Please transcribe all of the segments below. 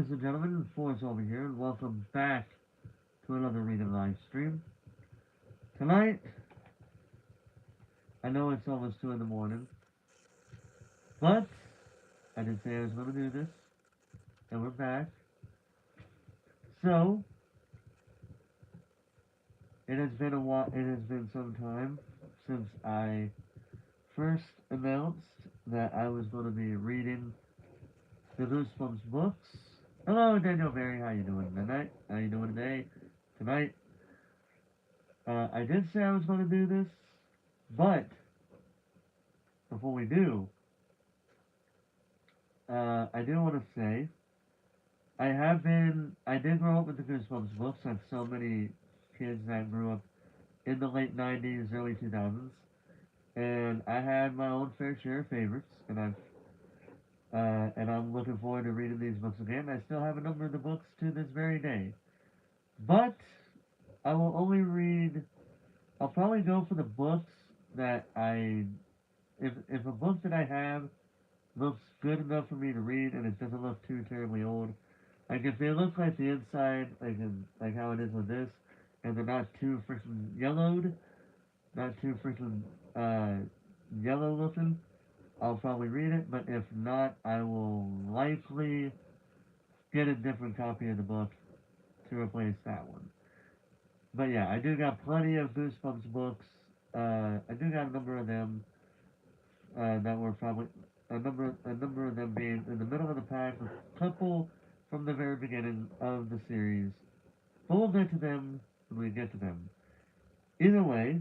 ladies and gentlemen, Forrest over here, and welcome back to another reading live stream. Tonight, I know it's almost 2 in the morning, but I did say I was going to do this, and we're back. So, it has been a while, it has been some time since I first announced that I was going to be reading the Goosebumps books. Hello, Daniel Berry, how you doing tonight? How you doing today? Tonight? I did say I was going to do this, but before we do, I do want to say I did grow up with the Goosebumps books, like so many kids that grew up in the late 90s, early 2000s, and I had my own fair share of favorites, and I'm looking forward to reading these books again. I still have a number of the books to this very day, but I will only read. I'll probably go for the books that if a book that I have looks good enough for me to read and it doesn't look too terribly old. Like if they look like the inside, like how it is with this, and they're not too freaking yellowed, not too freaking uh, yellow looking, I'll probably read it. But if not, I will likely get a different copy of the book to replace that one. But yeah, I do got plenty of Goosebumps books. I do got a number of them that were probably a number of them being in the middle of the pack, a couple from the very beginning of the series. But we'll get to them when we get to them. Either way,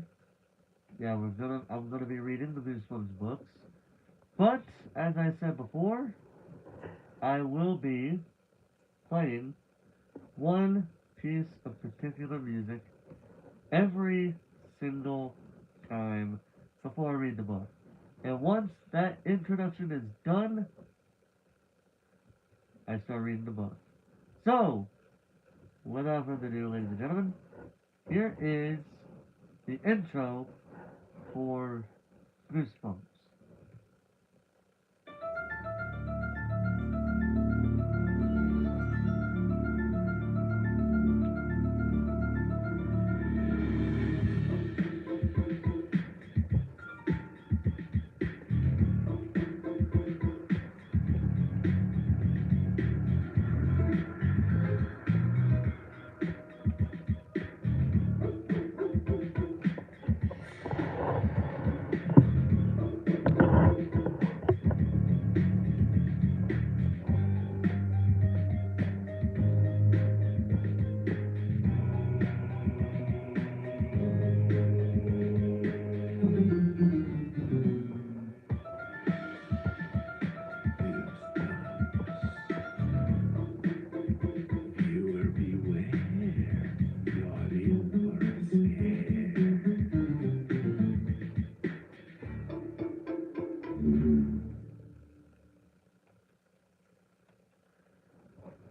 yeah, I'm gonna be reading the Goosebumps books. But as I said before, I will be playing one piece of particular music every single time before I read the book. And once that introduction is done, I start reading the book. So, without further ado, ladies and gentlemen, here is the intro for Goosebumps. Viewer beware, you're in for a scare.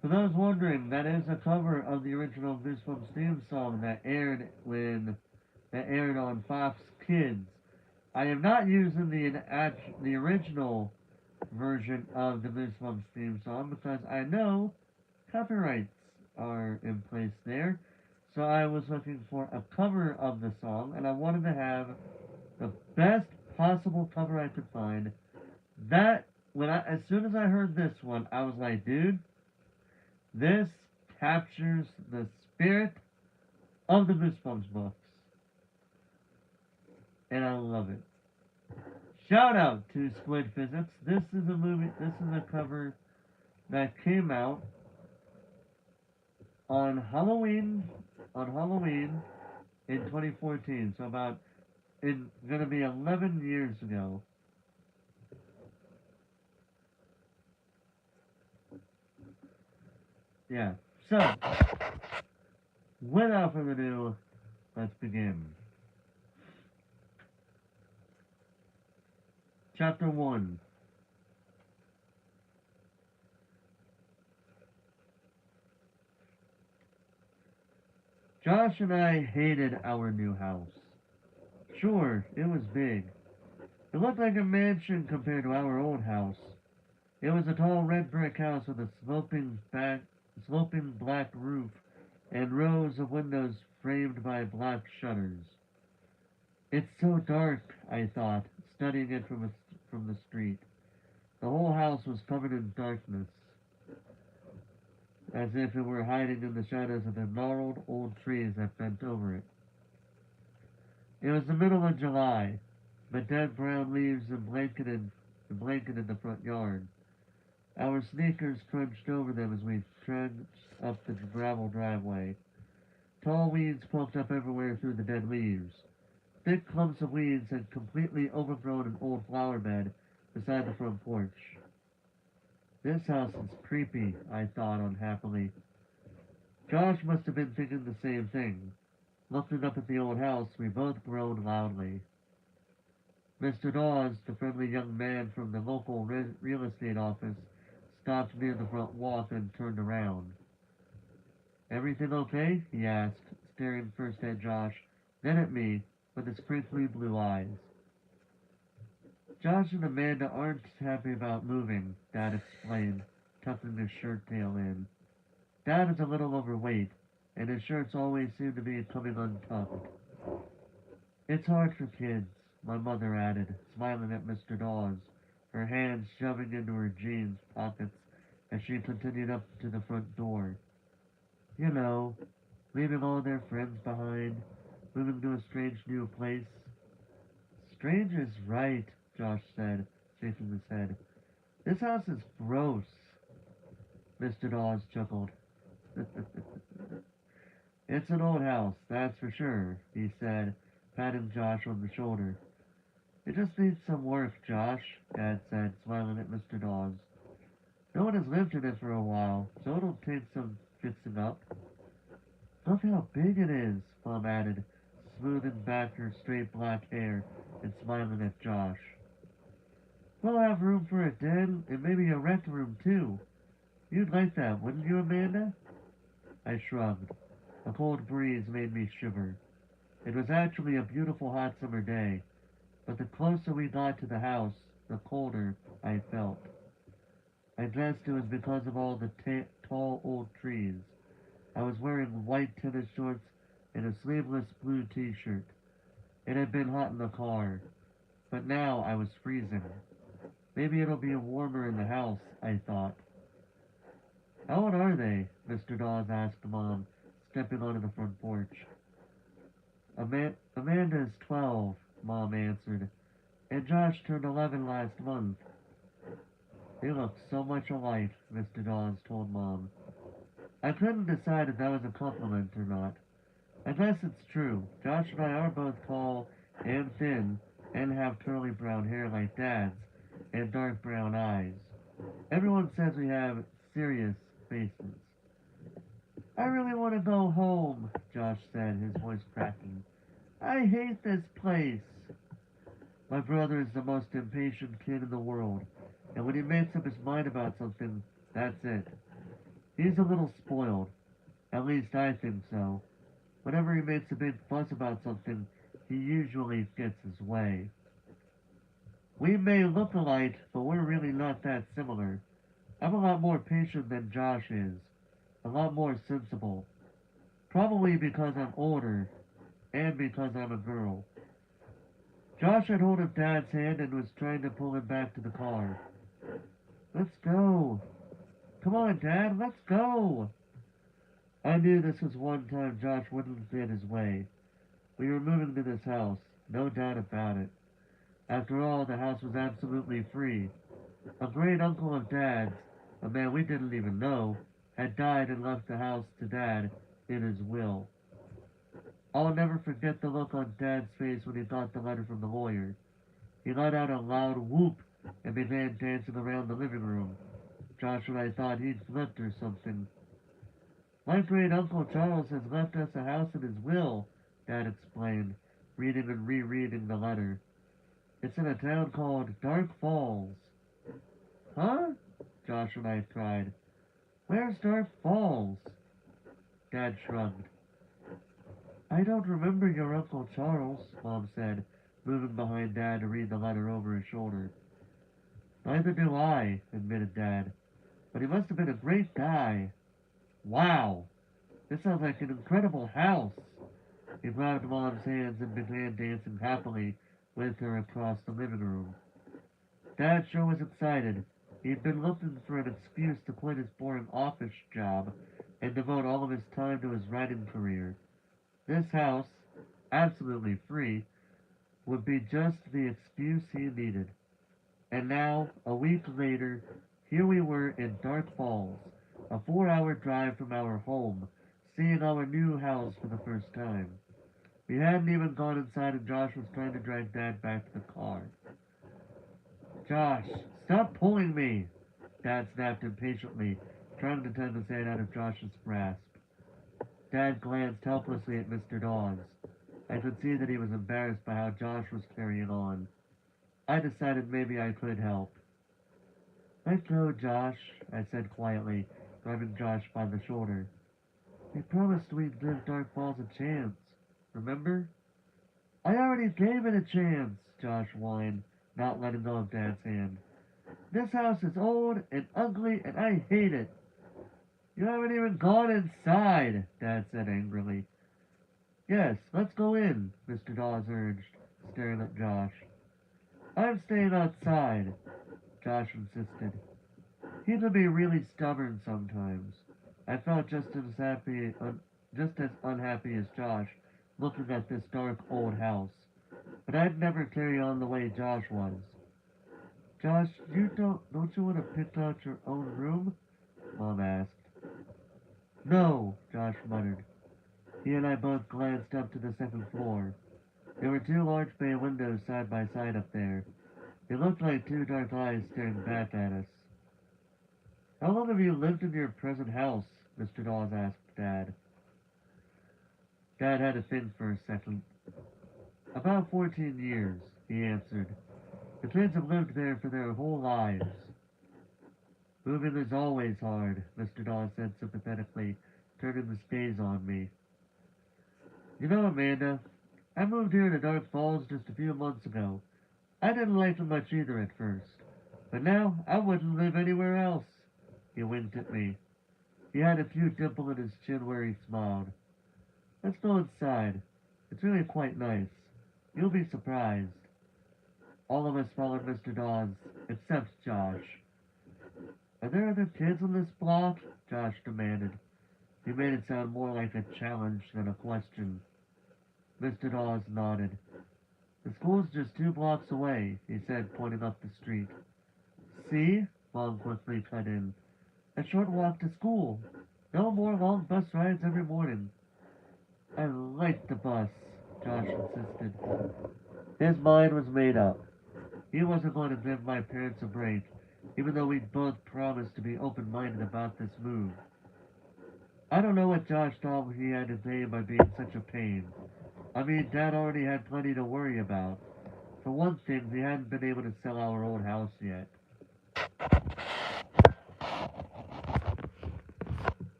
For those wondering, that is a cover of the original Goosebumps theme song that aired on Fox Kids. I am not using the original version of the Goosebumps theme song because I know copyrights are in place there. So I was looking for a cover of the song, and I wanted to have the best possible cover I could find. That as soon as I heard this one, I was like, dude, this captures the spirit of the Goosebumps books, and I love it. Shout out to Squid Physics. This is a movie. This is a cover that came out on Halloween. On Halloween in 2014. So about it's gonna be 11 years ago. Yeah. So without further ado, let's begin. Chapter 1. Josh and I hated our new house. Sure, it was big. It looked like a mansion compared to our old house. It was a tall red brick house with a sloping black roof and rows of windows framed by black shutters. It's so dark, I thought, studying it from the street. The whole house was covered in darkness, as if it were hiding in the shadows of the gnarled old trees that bent over it. It was the middle of July. The dead brown leaves blanketed the front yard. Our sneakers crunched over them as we trenched up the gravel driveway. Tall weeds poked up everywhere through the dead leaves. Thick clumps of weeds had completely overgrown an old flower bed beside the front porch. This house is creepy, I thought unhappily. Josh must have been thinking the same thing. Looking up at the old house, we both groaned loudly. Mr. Dawes, the friendly young man from the local real estate office, stopped near the front walk and turned around. Everything okay? He asked, staring first at Josh, then at me, with his crinkly blue eyes. Josh and Amanda aren't happy about moving, Dad explained, tucking his shirt tail in. Dad is a little overweight, and his shirts always seem to be coming untucked. It's hard for kids, my mother added, smiling at Mr. Dawes, her hands shoving into her jeans pockets as she continued up to the front door. You know, leaving all their friends behind, moving to a strange new place. Strange is right, Josh said, shaking his head. This house is gross. Mr. Dawes chuckled. It's an old house, that's for sure, he said, patting Josh on the shoulder. It just needs some work, Josh, Dad said, smiling at Mr. Dawes. No one has lived in it for a while, so it'll take some fixing up. Look how big it is, Mom added, smoothing back her straight black hair and smiling at Josh. We'll have room for a den and maybe a rec room too. You'd like that, wouldn't you, Amanda? I shrugged. A cold breeze made me shiver. It was actually a beautiful hot summer day, but the closer we got to the house, the colder I felt. I guessed it was because of all the tall old trees. I was wearing white tennis shorts and a sleeveless blue t-shirt. It had been hot in the car, but now I was freezing. Maybe it'll be warmer in the house, I thought. How old are they? Mr. Dawes asked Mom, stepping onto the front porch. Amanda is 12, Mom answered, and Josh turned 11 last month. They look so much alike, Mr. Dawes told Mom. I couldn't decide if that was a compliment or not. I guess it's true. Josh and I are both tall and thin and have curly brown hair like Dad's and dark brown eyes. Everyone says we have serious faces. I really want to go home, Josh said, his voice cracking. I hate this place. My brother is the most impatient kid in the world, and when he makes up his mind about something, that's it. He's a little spoiled. At least I think so. Whenever he makes a big fuss about something, he usually gets his way. We may look alike, but we're really not that similar. I'm a lot more patient than Josh is. A lot more sensible. Probably because I'm older, and because I'm a girl. Josh had hold of Dad's hand and was trying to pull him back to the car. Let's go. Come on, Dad, let's go. I knew this was one time Josh wouldn't get his way. We were moving to this house, no doubt about it. After all, the house was absolutely free. A great uncle of Dad's, a man we didn't even know, had died and left the house to Dad in his will. I'll never forget the look on Dad's face when he got the letter from the lawyer. He let out a loud whoop and began dancing around the living room. Josh and I thought he'd flipped or something. My great uncle Charles has left us a house in his will, Dad explained, reading and rereading the letter. It's in a town called Dark Falls. Huh? Josh and I cried. Where's Dark Falls? Dad shrugged. I don't remember your Uncle Charles, Mom said, moving behind Dad to read the letter over his shoulder. Neither do I, admitted Dad. But he must have been a great guy. Wow, this sounds like an incredible house. He grabbed Mom's hands and began dancing happily with her across the living room. Dad sure was excited. He'd been looking for an excuse to quit his boring office job and devote all of his time to his writing career. This house, absolutely free, would be just the excuse he needed. And now, a week later, here we were in Dark Falls, a 4 hour drive from our home, seeing our new house for the first time. We hadn't even gone inside and Josh was trying to drag Dad back to the car. Josh, stop pulling me! Dad snapped impatiently, trying to tug his hand out of Josh's grasp. Dad glanced helplessly at Mr. Dawes. I could see that he was embarrassed by how Josh was carrying on. I decided maybe I could help. Let go, Josh, I said quietly, grabbing Josh by the shoulder. We promised we'd give Dark Falls a chance. Remember? I already gave it a chance, Josh whined, not letting go of Dad's hand. This house is old and ugly and I hate it. You haven't even gone inside, Dad said angrily. Yes, let's go in, Mr. Dawes urged, staring at Josh. I'm staying outside, Josh insisted. He could be really stubborn sometimes. I felt just as unhappy as Josh, looking at this dark old house. But I'd never carry on the way Josh was. Josh, don't you want to pick out your own room? Mom asked. No, Josh muttered. He and I both glanced up to the second floor. There were two large bay windows side by side up there. They looked like two dark eyes staring back at us. How long have you lived in your present house? Mr. Dawes asked Dad. Dad had to think for a second. About 14 years, he answered. The kids have lived there for their whole lives. Moving is always hard, Mr. Dawes said sympathetically, turning his gaze on me. You know, Amanda, I moved here to Dark Falls just a few months ago. I didn't like it much either at first, but now I wouldn't live anywhere else. He winked at me. He had a cute dimple in his chin where he smiled. Let's go inside. It's really quite nice. You'll be surprised. All of us followed Mr. Dawes, except Josh. Are there other kids on this block? Josh demanded. He made it sound more like a challenge than a question. Mr. Dawes nodded. The school's just 2 blocks away, he said, pointing up the street. See? Mom quickly cut in. A short walk to school. No more long bus rides every morning. I like the bus, Josh insisted. His mind was made up. He wasn't going to give my parents a break, even though we'd both promised to be open-minded about this move. I don't know what Josh thought he had to gain by being such a pain. I mean, Dad already had plenty to worry about. For one thing, we hadn't been able to sell our old house yet.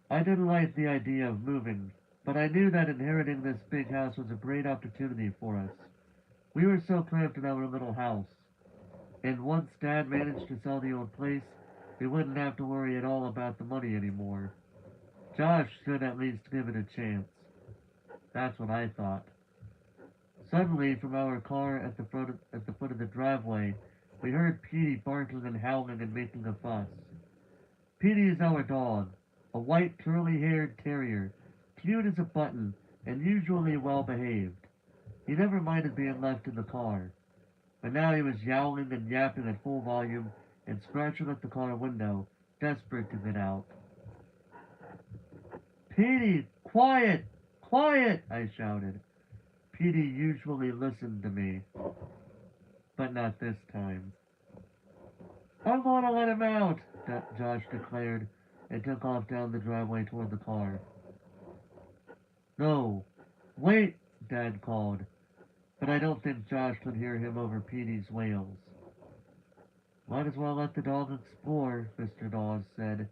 I didn't like the idea of moving, but I knew that inheriting this big house was a great opportunity for us. We were so cramped in our little house, and once Dad managed to sell the old place, we wouldn't have to worry at all about the money anymore. Josh should at least give it a chance. That's what I thought. Suddenly, from our car at the foot of the driveway, we heard Petey barking and howling and making a fuss. Petey is our dog, a white curly-haired terrier, cute as a button, and usually well-behaved. He never minded being left in the car, but now he was yowling and yapping at full volume and scratching at the car window, desperate to get out. Petey, quiet! Quiet! I shouted. Petey usually listened to me, but not this time. I'm going to let him out, Josh declared, and took off down the driveway toward the car. No, wait, Dad called, but I don't think Josh could hear him over Petey's wails. Might as well let the dog explore, Mr. Dawes said.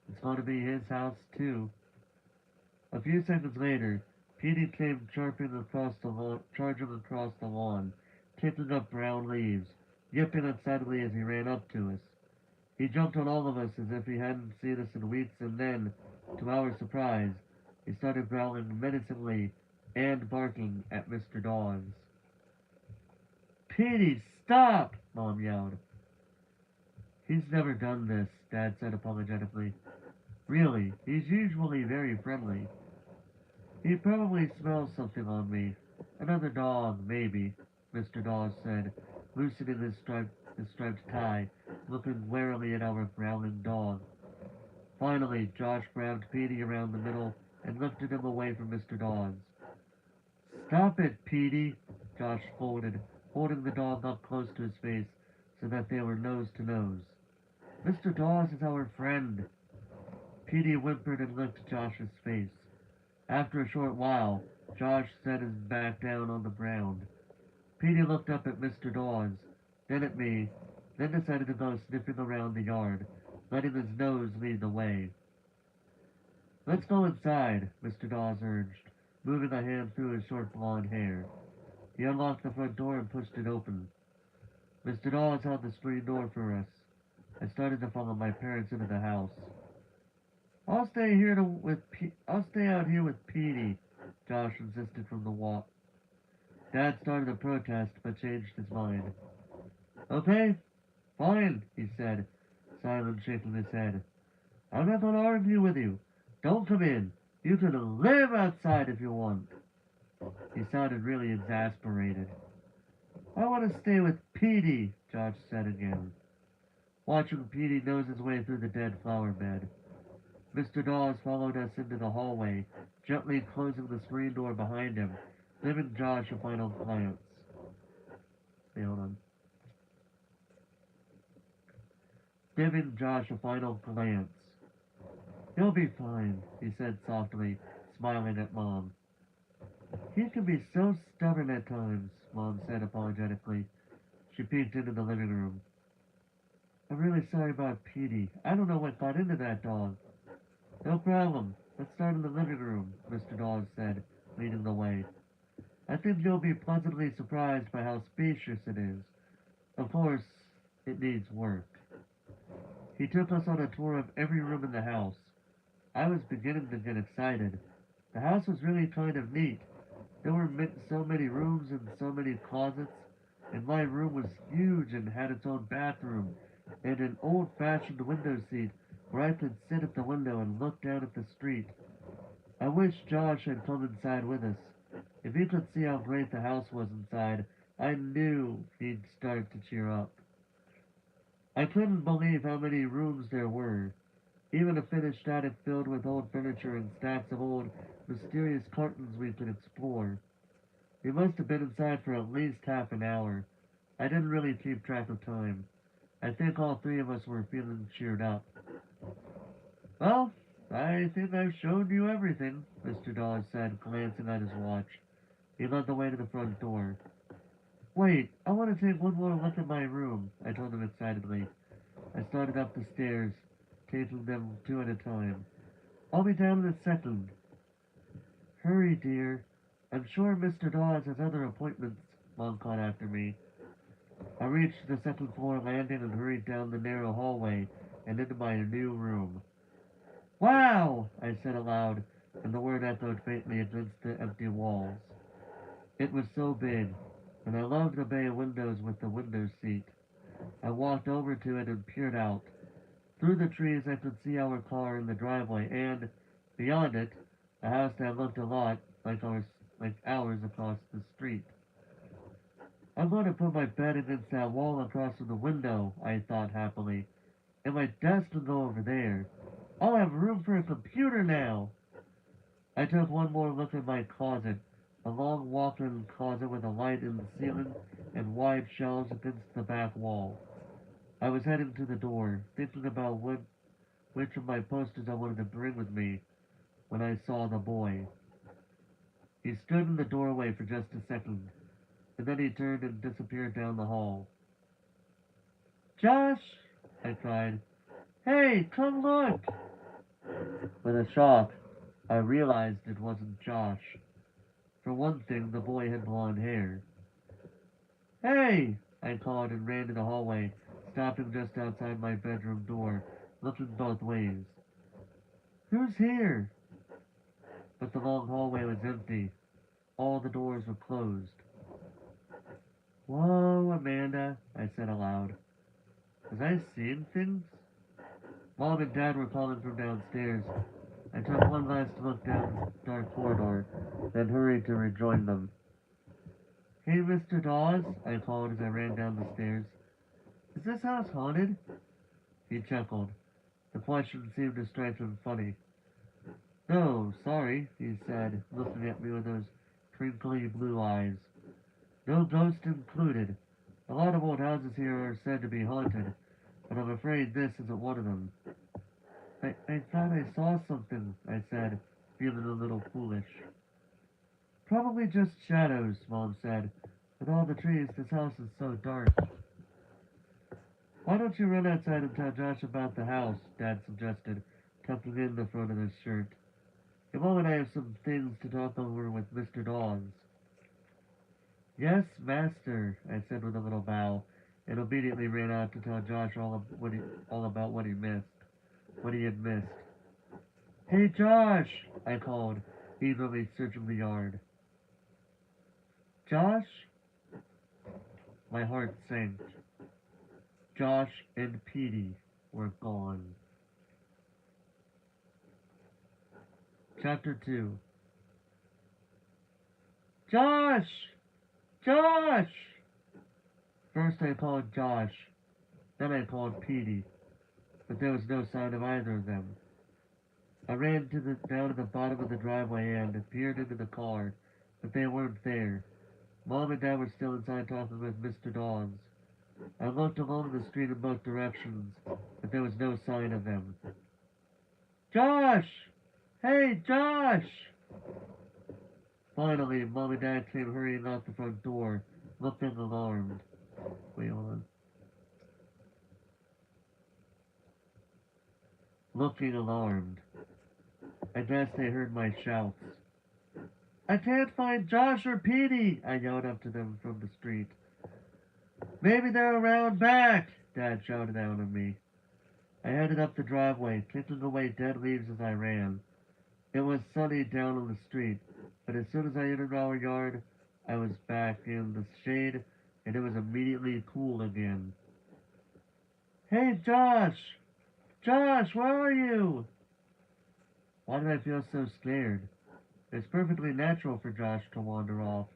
It's going to be his house, too. A few seconds later, Petey came charging across the lawn, kicking up brown leaves, yipping excitedly as he ran up to us. He jumped on all of us as if he hadn't seen us in weeks, and then, to our surprise, he started growling menacingly and barking at Mr. Dawes. Petey, stop! Mom yelled. He's never done this, Dad said apologetically. Really, he's usually very friendly. He probably smells something on me. Another dog, maybe, Mr. Dawes said, loosening his striped tie, looking warily at our growling dog. Finally, Josh grabbed Petey around the middle and lifted him away from Mr. Dawes. Stop it, Petey, Josh scolded, holding the dog up close to his face so that they were nose to nose. Mr. Dawes is our friend. Petey whimpered and licked Josh's face. After a short while, Josh set his back down on the ground. Petey looked up at Mr. Dawes, then at me, then decided to go sniffing around the yard, letting his nose lead the way. Let's go inside, Mr. Dawes urged, moving a hand through his short blonde hair. He unlocked the front door and pushed it open. Mr. Dawes held the screen door for us. I started to follow my parents into the house. I'll stay out here with Petey, Josh insisted from the walk. Dad started a protest but changed his mind. Okay, fine, he said, Simon shaking his head. I'm not going to argue with you. Don't come in. You can live outside if you want. He sounded really exasperated. I want to stay with Petey, Josh said again, watching Petey nose his way through the dead flower bed. Mr. Dawes followed us into the hallway, gently closing the screen door behind him, giving Josh a final glance. Hey, hold on. Giving Josh a final glance. He'll be fine, he said softly, smiling at Mom. He can be so stubborn at times, Mom said apologetically. She peeked into the living room. I'm really sorry about Petey. I don't know what got into that dog. No problem. Let's start in the living room, Mr. Dawes said, leading the way. I think you'll be pleasantly surprised by how spacious it is. Of course, it needs work. He took us on a tour of every room in the house. I was beginning to get excited. The house was really kind of neat. There were so many rooms and so many closets, and my room was huge and had its own bathroom and an old-fashioned window seat where I could sit at the window and look down at the street. I wish Josh had come inside with us. If he could see how great the house was inside, I knew he'd start to cheer up. I couldn't believe how many rooms there were. Even a finished attic filled with old furniture and stacks of old, mysterious cartons we could explore. We must have been inside for at least half an hour. I didn't really keep track of time. I think all three of us were feeling cheered up. Well, I think I've shown you everything, Mr. Dawes said, glancing at his watch. He led the way to the front door. Wait, I want to take one more look at my room, I told him excitedly. I started up the stairs, taking them two at a time. I'll be down in a second. Hurry, dear. I'm sure Mr. Dawes has other appointments, Mom called after me. I reached the second floor landing and hurried down the narrow hallway and into my new room. Wow! I said aloud, and the word echoed faintly against the empty walls. It was so big, and I loved the bay windows with the window seat. I walked over to it and peered out. Through the trees I could see our car in the driveway and, beyond it, a house that looked a lot like ours across the street. I'm going to put my bed against that wall across from the window, I thought happily, and my desk will go over there. I'll have room for a computer now. I took one more look at my closet, a long walk-in closet with a light in the ceiling and wide shelves against the back wall. I was heading to the door, thinking about which of my posters I wanted to bring with me, when I saw the boy. He stood in the doorway for just a second, and then he turned and disappeared down the hall. Josh! I cried. Hey, come look! With a shock, I realized it wasn't Josh. For one thing, the boy had blonde hair. Hey! I called and ran to the hallway, stopping just outside my bedroom door, looking both ways. Who's here? But the long hallway was empty. All the doors were closed. Whoa, Amanda, I said aloud. Was I seeing things? Mom and Dad were calling from downstairs. I took one last look down the dark corridor, then hurried to rejoin them. Hey, Mr. Dawes, I called as I ran down the stairs. Is this house haunted? He chuckled. The question seemed to strike him funny. No, sorry, he said, looking at me with those twinkly blue eyes. No ghost included. A lot of old houses here are said to be haunted, but I'm afraid this isn't one of them. I thought I saw something, I said, feeling a little foolish. Probably just shadows, Mom said. With all the trees, this house is so dark. Why don't you run outside and tell Josh about the house, Dad suggested, tucking in the front of his shirt. Your mom and I have some things to talk over with Mr. Dawes. Yes, master, I said with a little bow, and obediently ran out to tell Josh all about what he had missed. Hey, Josh, I called, eagerly searching the yard. Josh? My heart sank. Josh and Petey were gone. Chapter 2. Josh! Josh! First I called Josh, then I called Petey, but there was no sign of either of them. I ran down to the bottom of the driveway and peered into the car, but they weren't there. Mom and Dad were still inside talking with Mr. Dawes. I looked along the street in both directions, but there was no sign of them. Josh! Hey, Josh! Finally, Mom and Dad came hurrying out the front door, looking alarmed. Wait, hold on. Looking alarmed. I guess they heard my shouts. I can't find Josh or Petey, I yelled up to them from the street. Maybe they're around back, Dad shouted out at me. I headed up the driveway, kicking away dead leaves as I ran. It was sunny down on the street, but as soon as I entered our yard, I was back in the shade, and it was immediately cool again. Hey, Josh! Josh, where are you? Why did I feel so scared? It's perfectly natural for Josh to wander off.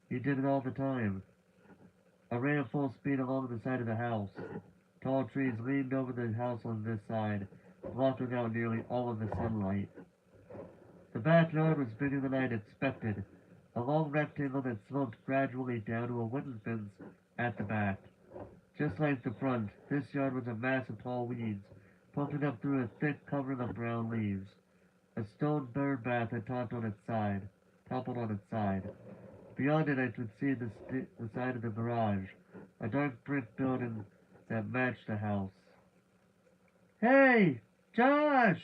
He did it all the time. I ran full speed along the side of the house. Tall trees leaned over the house on this side, blocking out nearly all of the sunlight. The backyard was bigger than I'd expected, a long rectangle that sloped gradually down to a wooden fence at the back. Just like the front, this yard was a mass of tall weeds, poking up through a thick covering of brown leaves. A stone bird bath had toppled on its side. Beyond it, I could see the side of the garage, a dark brick building that matched the house. Hey, Josh!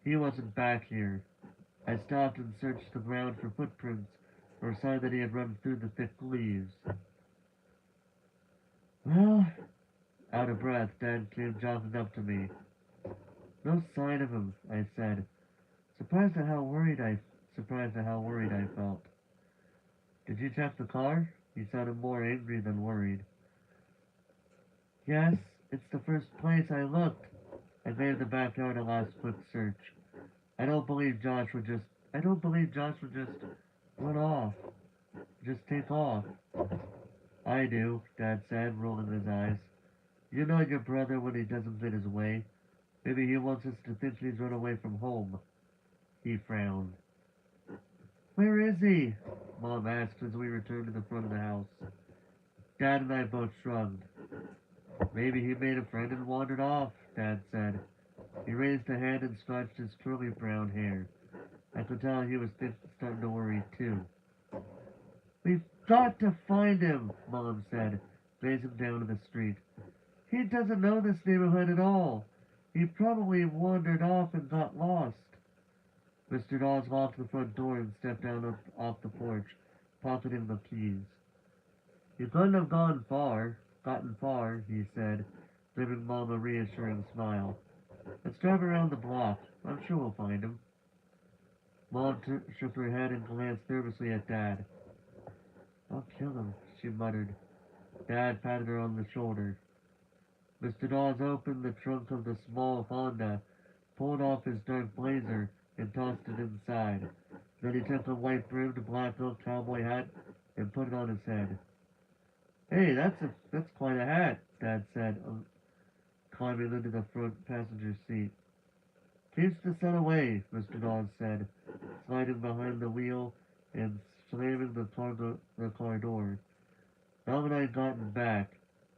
He wasn't back here. I stopped and searched the ground for footprints or a sign that he had run through the thick leaves. Well, out of breath, Dad came jogging up to me. No sign of him, I said, surprised at how worried I felt. Did you check the car? He sounded more angry than worried. Yes, it's the first place I looked. I gave the backyard a last quick search. I don't believe Josh would just run off. Just take off. I do, Dad said, rolling his eyes. You know your brother when he doesn't get his way. Maybe he wants us to think he's run away from home. He frowned. Where is he? Mom asked as we returned to the front of the house. Dad and I both shrugged. Maybe he made a friend and wandered off, Dad said. He raised a hand and scratched his curly brown hair. I could tell he was starting to worry too. We've got to find him, Mom said, gazing down to the street. He doesn't know this neighborhood at all. He probably wandered off and got lost. Mr. Dawes locked the front door and stepped down off the porch, pocketing the keys. You couldn't have gotten far, he said, giving Mom a reassuring smile. Let's drive around the block. I'm sure we'll find him. Mom shook her head and glanced nervously at Dad. I'll kill him, she muttered. Dad patted her on the shoulder. Mr. Dawes opened the trunk of the small Honda, pulled off his dark blazer, and tossed it inside. Then he took a white-brimmed black oak cowboy hat and put it on his head. Hey, that's quite a hat, Dad said, climbing into the front passenger seat. Keeps the sun away, Mr. Dawes said, sliding behind the wheel and slamming the car door. Mom and I had gotten back.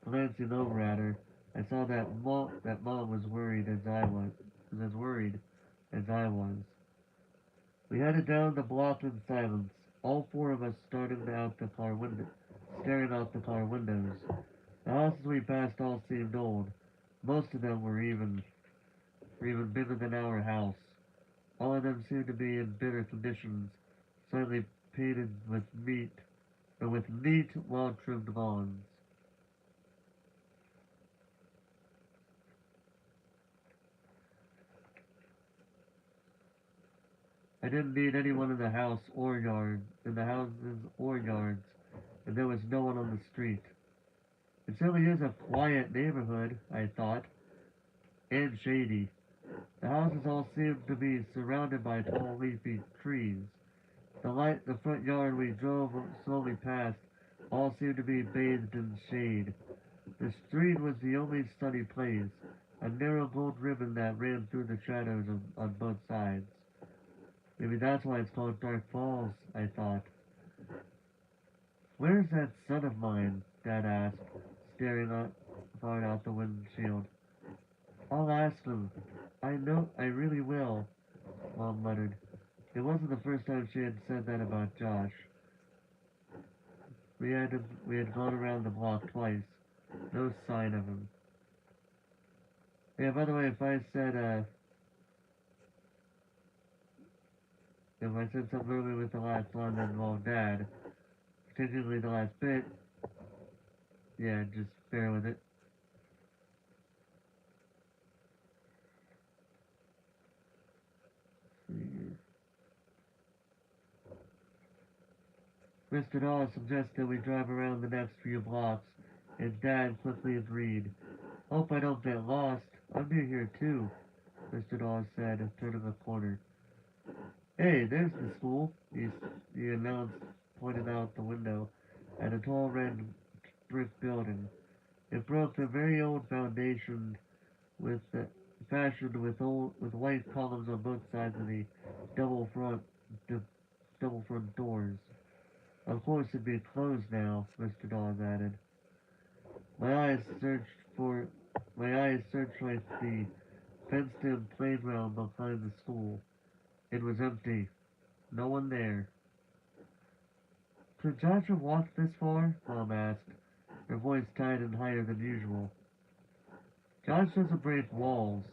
Glancing over at her, I saw that Mom was was as worried as I was. We headed down the block in silence, all four of us staring out the car windows. The houses we passed all seemed old. Most of them were even bigger than our house. All of them seemed to be in better conditions, slightly painted with neat, well-trimmed lawns. I didn't need anyone in the houses or yards, and there was no one on the street. It certainly is a quiet neighborhood, I thought, and shady. The houses all seemed to be surrounded by tall leafy trees. The front yard we drove slowly past all seemed to be bathed in shade. The street was the only sunny place, a narrow gold ribbon that ran through the shadows on both sides. Maybe that's why it's called Dark Falls, I thought. Where's that son of mine? Dad asked, staring hard out the windshield. I'll ask him. I know I really will, Mom muttered. It wasn't the first time she had said that about Josh. We had gone around the block twice. No sign of him. Yeah, by the way, if I said something earlier with the last line that involved Dad, particularly the last bit, yeah, just bear with it. Mr. Dawes suggested we drive around the next few blocks, and Dad quickly agreed. Hope I don't get lost. I'm near here too, Mr. Dawes said, turning a corner. Hey, there's the school, he announced, pointing out the window at a tall red brick building. It broke a very old foundation with uh, fashioned with white columns on both sides of the double front the double front doors. Of course, it'd be closed now, Mr. Dawes added. My eyes searched for my eyes searched like the fenced-in playground behind the school. It was empty. No one there. Could Josh have walked this far? Mom asked, her voice tight and higher than usual. Josh doesn't break walls,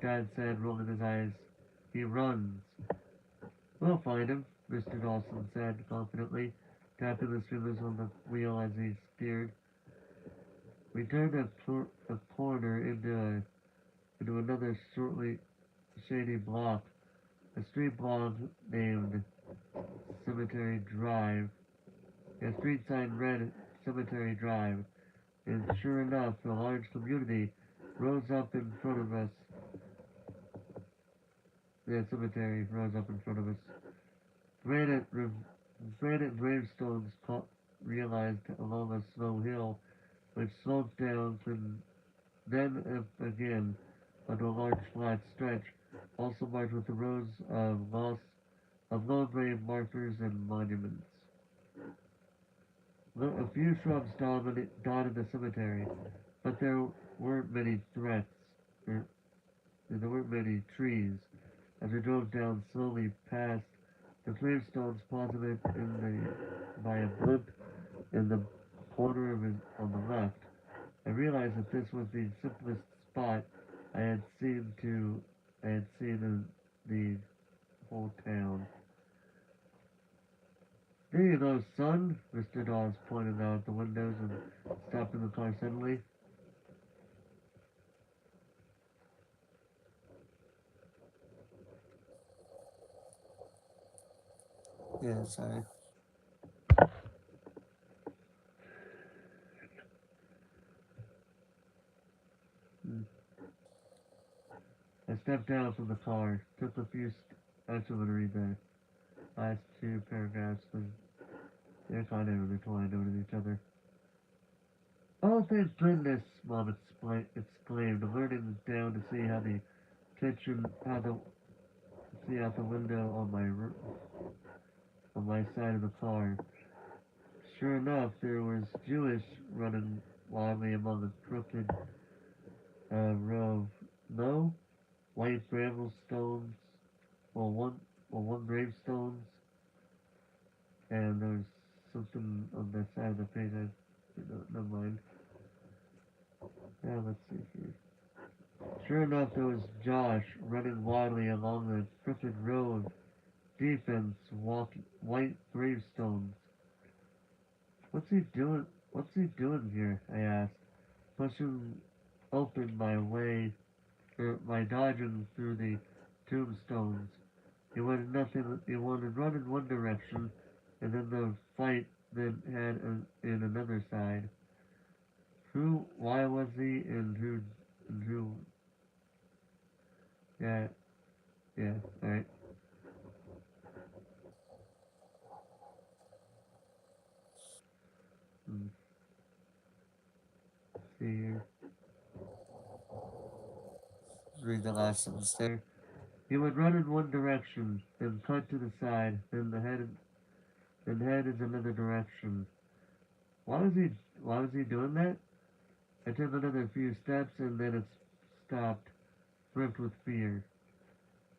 Dad said, rolling his eyes. He runs. We'll find him, Mr. Dawson said confidently, tapping his fingers on the wheel as he steered. We turned a corner into another shortly shady block, a street block named Cemetery Drive. A street sign read Cemetery Drive, and sure enough, a large community rose up in front of us. The cemetery rose up in front of us. Granite, granite gravestones realized along a slow hill, which sloped down and then up again onto a large flat stretch, also marked with rows of low grave markers and monuments. A few shrubs dotted the cemetery, but weren't many threats. There, there weren't many trees. As we drove down slowly past the gravestones posited by a blimp in the corner on the left, I realized that this was the simplest spot I had seen in the whole town. There you go, son, Mr. Dawes pointed out the windows and stopped in the car suddenly. Yeah, sorry. Hmm. I stepped down from the car, took a few. Actually, I'm gonna read the last two paragraphs because they're kind of intertwined with each other. Oh, thank goodness! Mom exclaimed, alerting down to see how the kitchen, how the see out the window on on my side of the car. Sure enough, there was Jewish running wildly among a crooked row of low white gravestones, well one gravestones, and there's something on that side of the page. Never mind. Yeah, let's see here. Sure enough, there was Josh running wildly along the crooked row of defense walking white gravestones. What's he doing? What's he doing here? I asked, pushing open my dodging through the tombstones. He wanted nothing. He wanted run in one direction, and then the fight then had in another side. Who? Why was he? And who? And who? Yeah, yeah. All right. Hmm. See here. Read the last sentence there. He would run in one direction, then cut to the side, then head is another direction. Why was he? Why was he doing that? I took another few steps, and then it stopped, gripped with fear.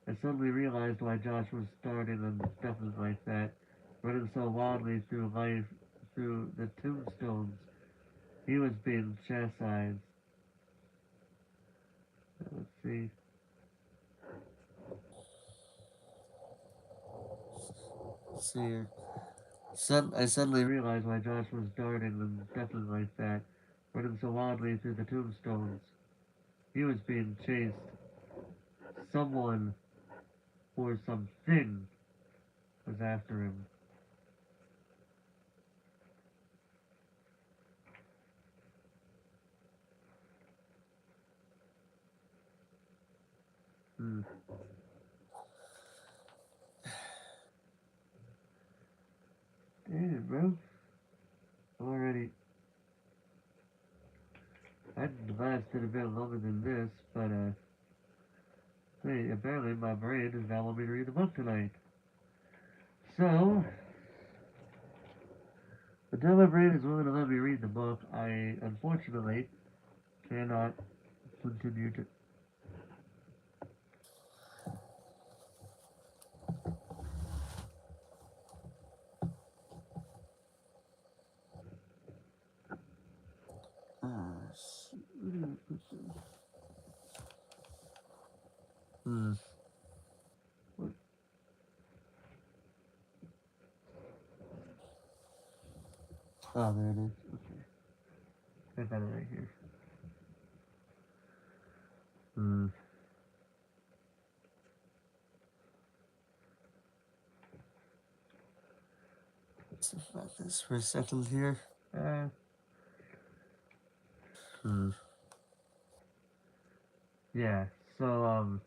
I suddenly realized why Josh was starting and stuffing like that, running so wildly through life, through the tombstones. He was being chastised. Let's see. Let's see here. I suddenly realized why Josh was darting and stuffing like that, running so wildly through the tombstones. He was being chased. Someone or something was after him. Hmm. Damn it, bro. I'm already. I lasted a bit longer than this, but hey, apparently my brain does not want me to read the book tonight. So, until my brain is willing to let me read the book, I unfortunately cannot continue to. Hmm. What? Oh, there it is. Okay. I got it right here. Hmm. Let's think about this for a second here. Uh, hmm. Yeah. So,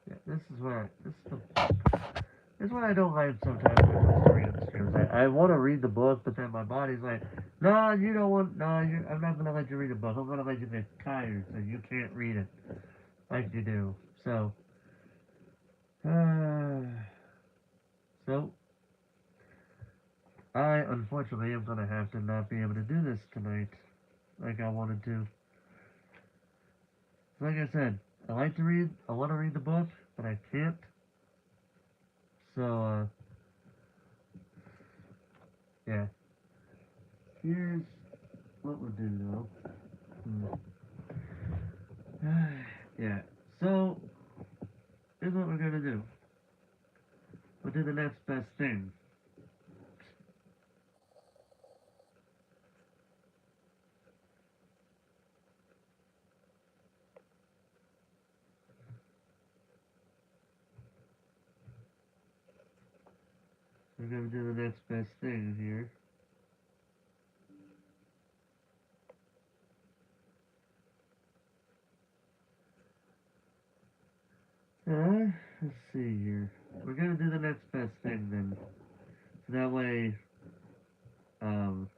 yeah, this is what I don't like sometimes when it comes to reading streams. I want to read the book, but then my body's like, no, you don't want, no, I'm not gonna let you read the book. I'm gonna let you get tired so you can't read it like you do. So, uh, so I unfortunately am gonna have to not be able to do this tonight like I wanted to. Like I said, I like to read. I want to read the book, but I can't. So, yeah. Here's what we'll do though. Hmm. Yeah. So here's what we're gonna do. We'll do the next best thing. We're gonna do the next best thing here. Let's see here. We're gonna do the next best thing then. So that way, um,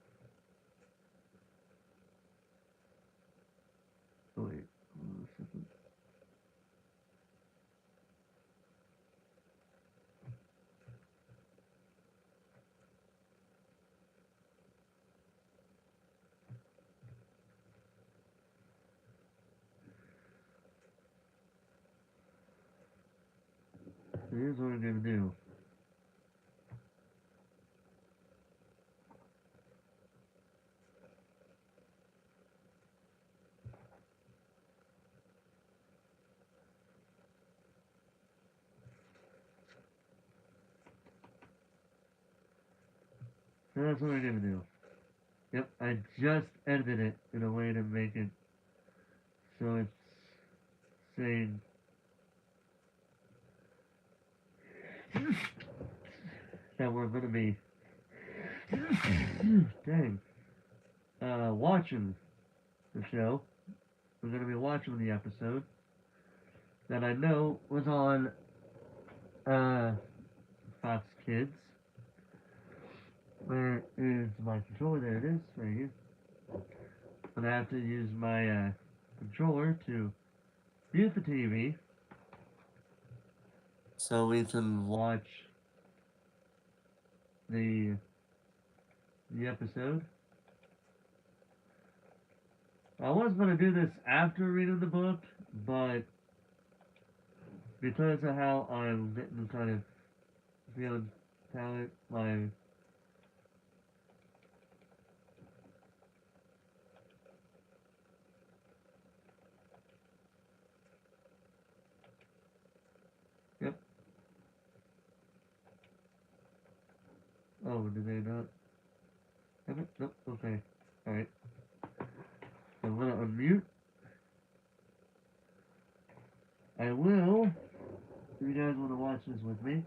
oh wait, hold on a second. So here's what we're gonna do. So that's what we're gonna do. Yep, I just edited it in a way to make it so it's saying that we're gonna be dang watching the show. We're gonna be watching the episode that I know was on uh Fox Kids. Where is my controller? There it is, right here. But I have to use my controller to mute the TV so we can watch the the episode. I was gonna do this after reading the book, but because of how I'm getting kind of feeling talent, my yep. Oh, did they not have it? Nope. Okay. All right. I'm gonna unmute. I will. If you guys want to watch this with me,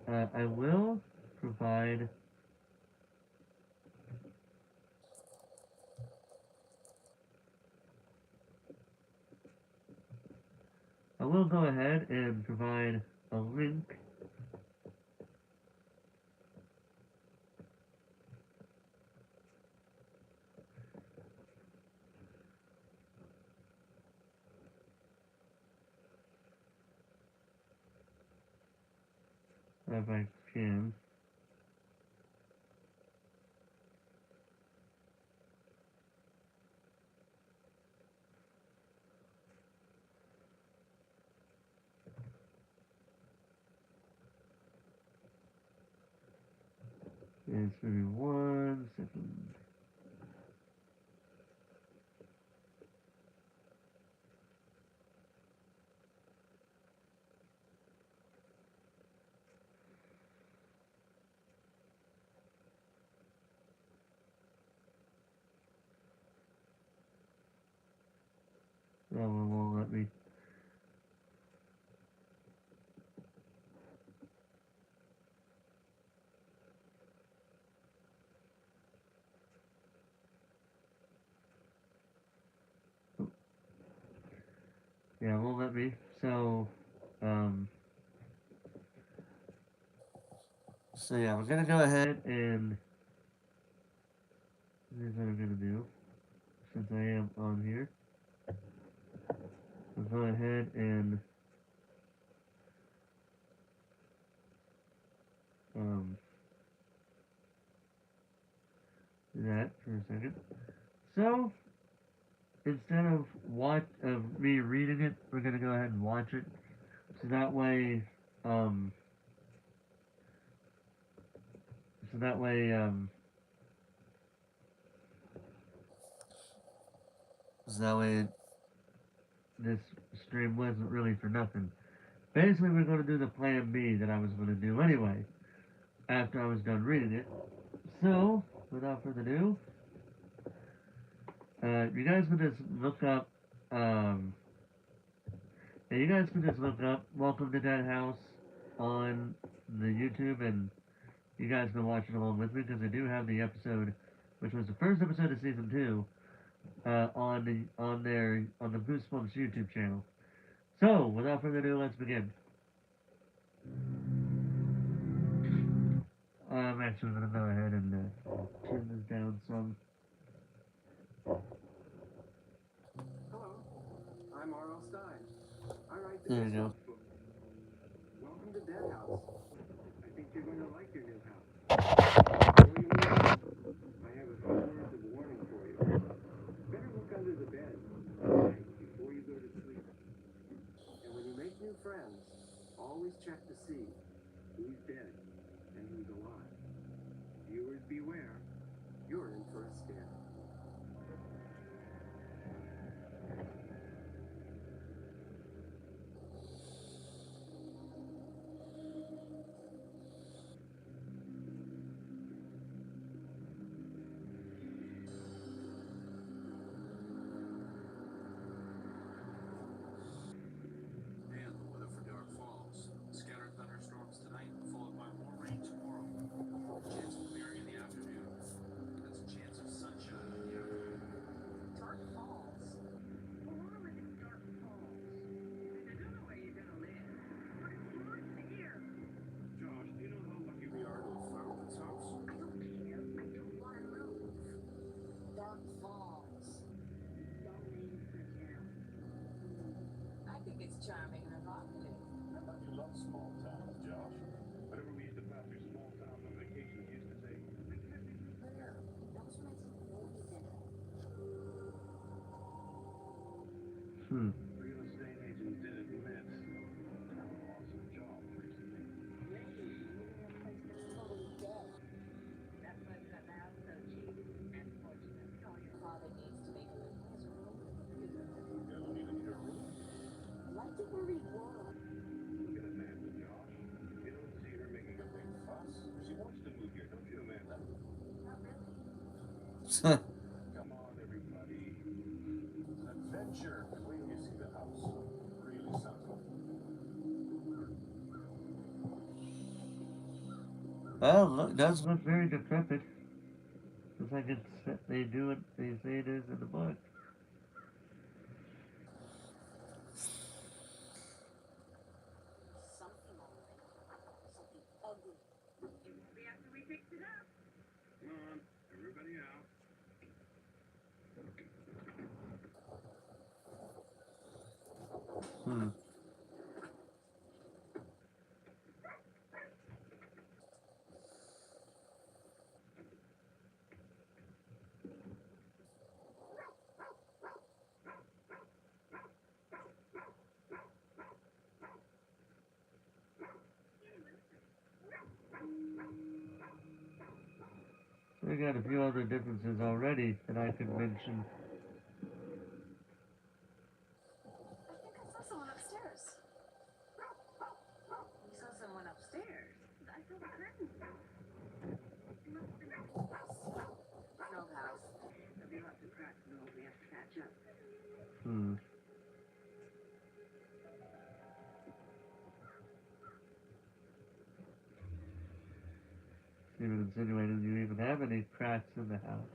I will provide. I will go ahead and provide a link if I can. It's maybe 1 second. That one won't let me. Yeah, it won't let me. So, um, so yeah, we're gonna go ahead and here's what I'm gonna do. Since I am on here, I'll go ahead and um do that for a second. So instead of me reading it, we're gonna go ahead and watch it. So that way, um, so that way, so that way this stream wasn't really for nothing. Basically, we're going to do the plan B that I was going to do anyway after I was done reading it. So, without further ado, you guys can just look up, um, yeah, you guys can just look up Welcome to Dead House on the YouTube, and you guys can watch it along with me because I do have the episode, which was the first episode of season 2, on the Goosebumps YouTube channel. So, without further ado, let's begin. I'm actually gonna go ahead and turn this down some. Hello, I'm R.L. Stine. I write the There you go. Goosebumps book. Welcome to Dead House. I think you're going to like your new house. Before you move in, I have a few words of warning for you. Better look under the bed tonight before you go to sleep. And when you make new friends, always check to see who's dead and who's alive. Viewers beware. You're in for a scare. And the weather for Dark Falls. Scattered thunderstorms tonight, followed by more rain tomorrow. Chance of clearing in the afternoon. That's a chance of sunshine in the afternoon. Dark Falls. Well, I live in Dark Falls. And I don't know where you're gonna live, but it's nice here. Josh, do you know how lucky we are to have found this house? I don't care. I don't want to move. Dark Falls. Long name for a town. I think it's charming and evocative. I thought you loved small towns, Josh. Whenever we used to pass through small towns on vacation, we used to say, there. That was when I took movies in it. Hmm. Real estate agent did admit I lost a job recently. Great. Moving in a place that's totally dead. That's why we got the house so cheap and fortunate. Oh, your father needs to make a living. His room is bigger. You don't even need a room. Like it where he was. Look at Amanda, Josh. You don't see her making a big fuss. She wants to move here, don't you, Amanda? Not really. Come on, everybody. It's an adventure. Wait till you see the house. Really something. Well, look, does look very decrepit. Looks like they do what they say it is in the book. Something already. Something ugly. It won't be after we fix it up. Come on, everybody out. Hmm. So we got a few other differences already that I could mention. I think I saw someone upstairs. You saw someone upstairs? I saw the curtain. It must have been an old house. An old house. There'll be lots of cracks and holes we have to patch up. Hmm. Even insinuated you even have any cracks in the house.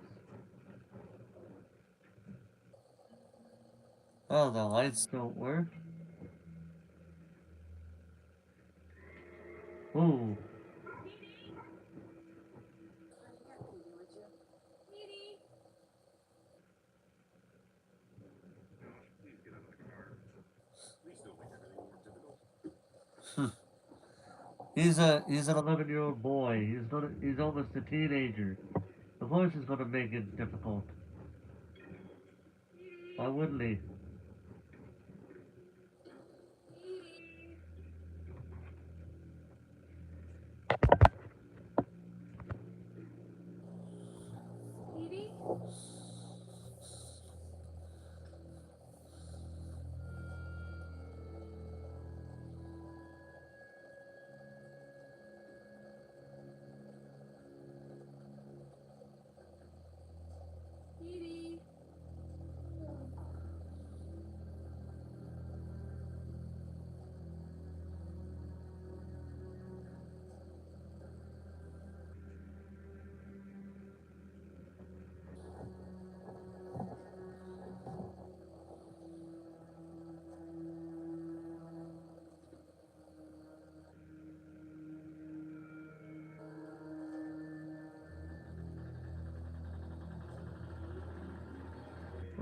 Oh, the lights don't work? Ooh. Honey, get Petey, would you? Petey! Josh, please get out of the car. Please don't make it any more difficult. He's an 11-year-old boy. He's almost a teenager. Of course he's gonna make it difficult. Why wouldn't he? Petey! Petey?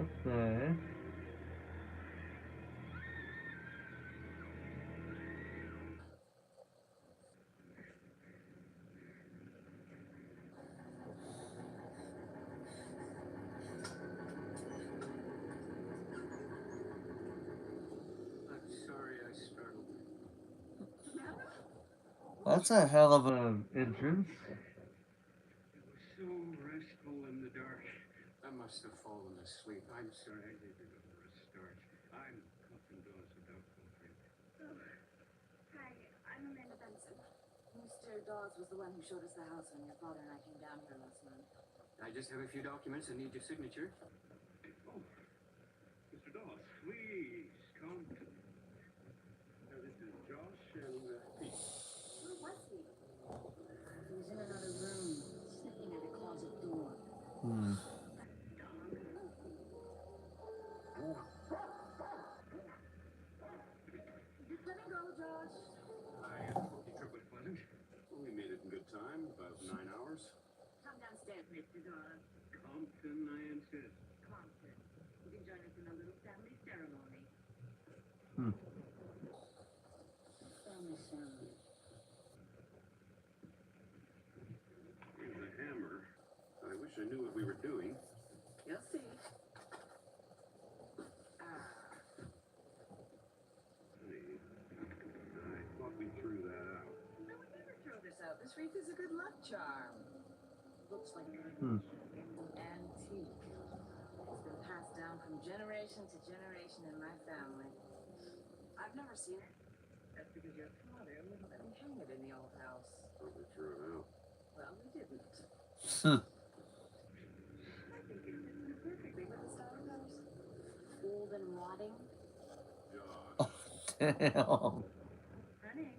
What the heck? I'm sorry I startled you. That's a hell of a entrance. It was so restful in the dark. I must have fallen asleep. I'm sorry. I needed a restart. I'm Captain Dawes without complaint. Oh, hi. I'm Amanda Benson. Mr. Dawes was the one who showed us the house when your father and I came down here last month. I just have a few documents and need your signature. Oh, Mr. Dawes, please come. This is Josh and Pete. Where was he? He was in another room, sniffing at a closet door. Hmm. Just let me go, Josh. I hope your trip was pleasant. Well, we made it in good time, about 9 hours. Come downstairs, Mr. Dawes. Compton, I insist. Compton. You can join us in a little family ceremony. Hmm. Family ceremony. Here's a hammer. I wish I knew what we were doing. You'll see. Ah. Honey, I thought we threw that out. No, we never throw this out. This wreath is a good luck charm. Looks like Hmm. antique. It's been passed down from generation to generation in my family. I've never seen it. That's because your father wouldn't let me hang it in the old house. Thought we threw it out. Well, we didn't. Hmm. I think it fits in perfectly with the style of house. Old and rotting. Josh. Damn. Honey.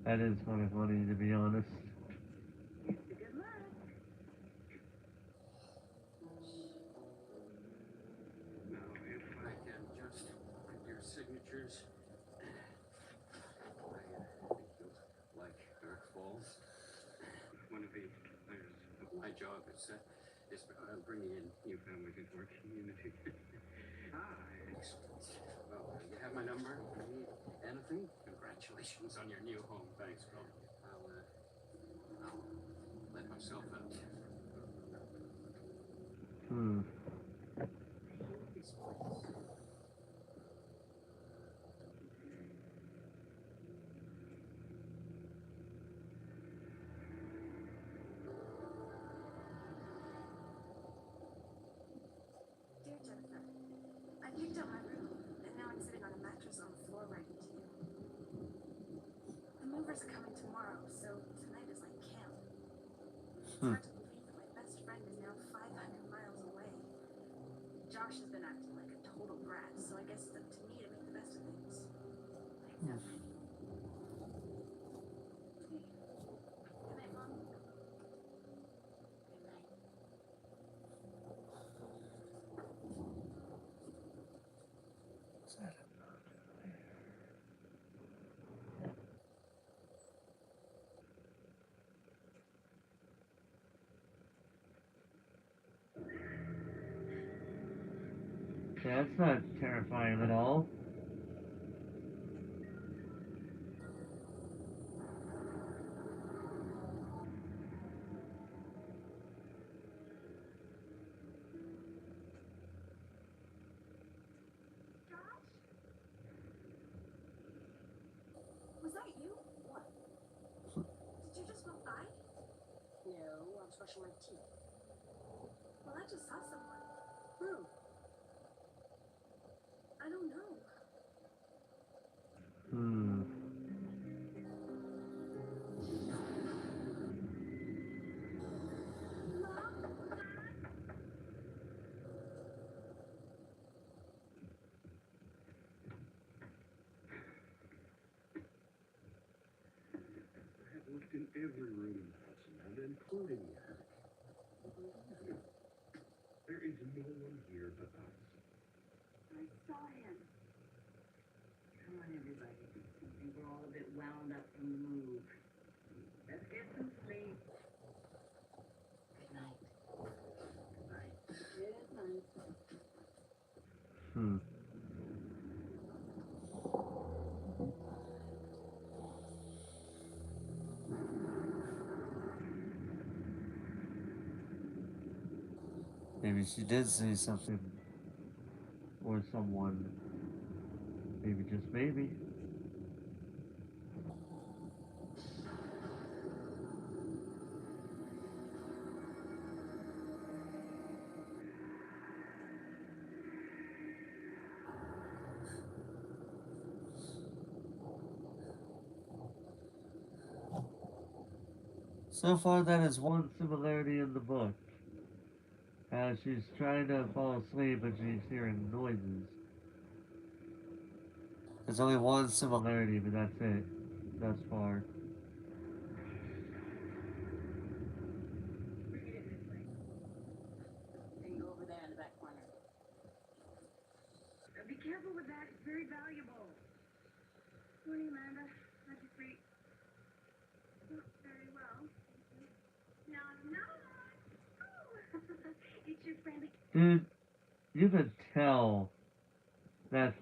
That is kind of funny, to be honest. Here's the good luck. Now, if I can just get your signatures. I think you'll like Dark Falls. One of the players of my job is bringing in new families into our community. Excellent. Well, you have my number. If you need anything, congratulations on your new home. Thanks, Bill. I'll let myself out. Hmm. This place. Dear Jennifer, I picked up my room, and now I'm sitting on a mattress on the floor writing to you. The movers are coming tomorrow, so tonight is like camp. It's Hmm. hard to believe that my best friend is now 500 miles away. Josh has been acting like a total brat, so I guess it's up to me to make the best of things. Like that. Good night, Mom. Good night. Yeah, that's not terrifying at all. Josh? Was that you? What? Did you just walk by? No, I was brushing my teeth. Well, I just saw someone. Who? I don't know. Hmm. Mom? I have looked in every room in the house, Amanda, including the attic. There is no one here but us. I saw him. Come on, everybody. Hmm. Maybe she did see something or someone. Maybe just maybe. So far, that is one similarity in the book. She's trying to fall asleep, but she's hearing noises. There's only one similarity, but that's it. Thus far. Can you go over there in the back corner? Be careful with that. It's very valuable. Morning, Amanda. How'd you sleep? Not very well. No, no. Oh, it's your friendly. Dude, you could tell that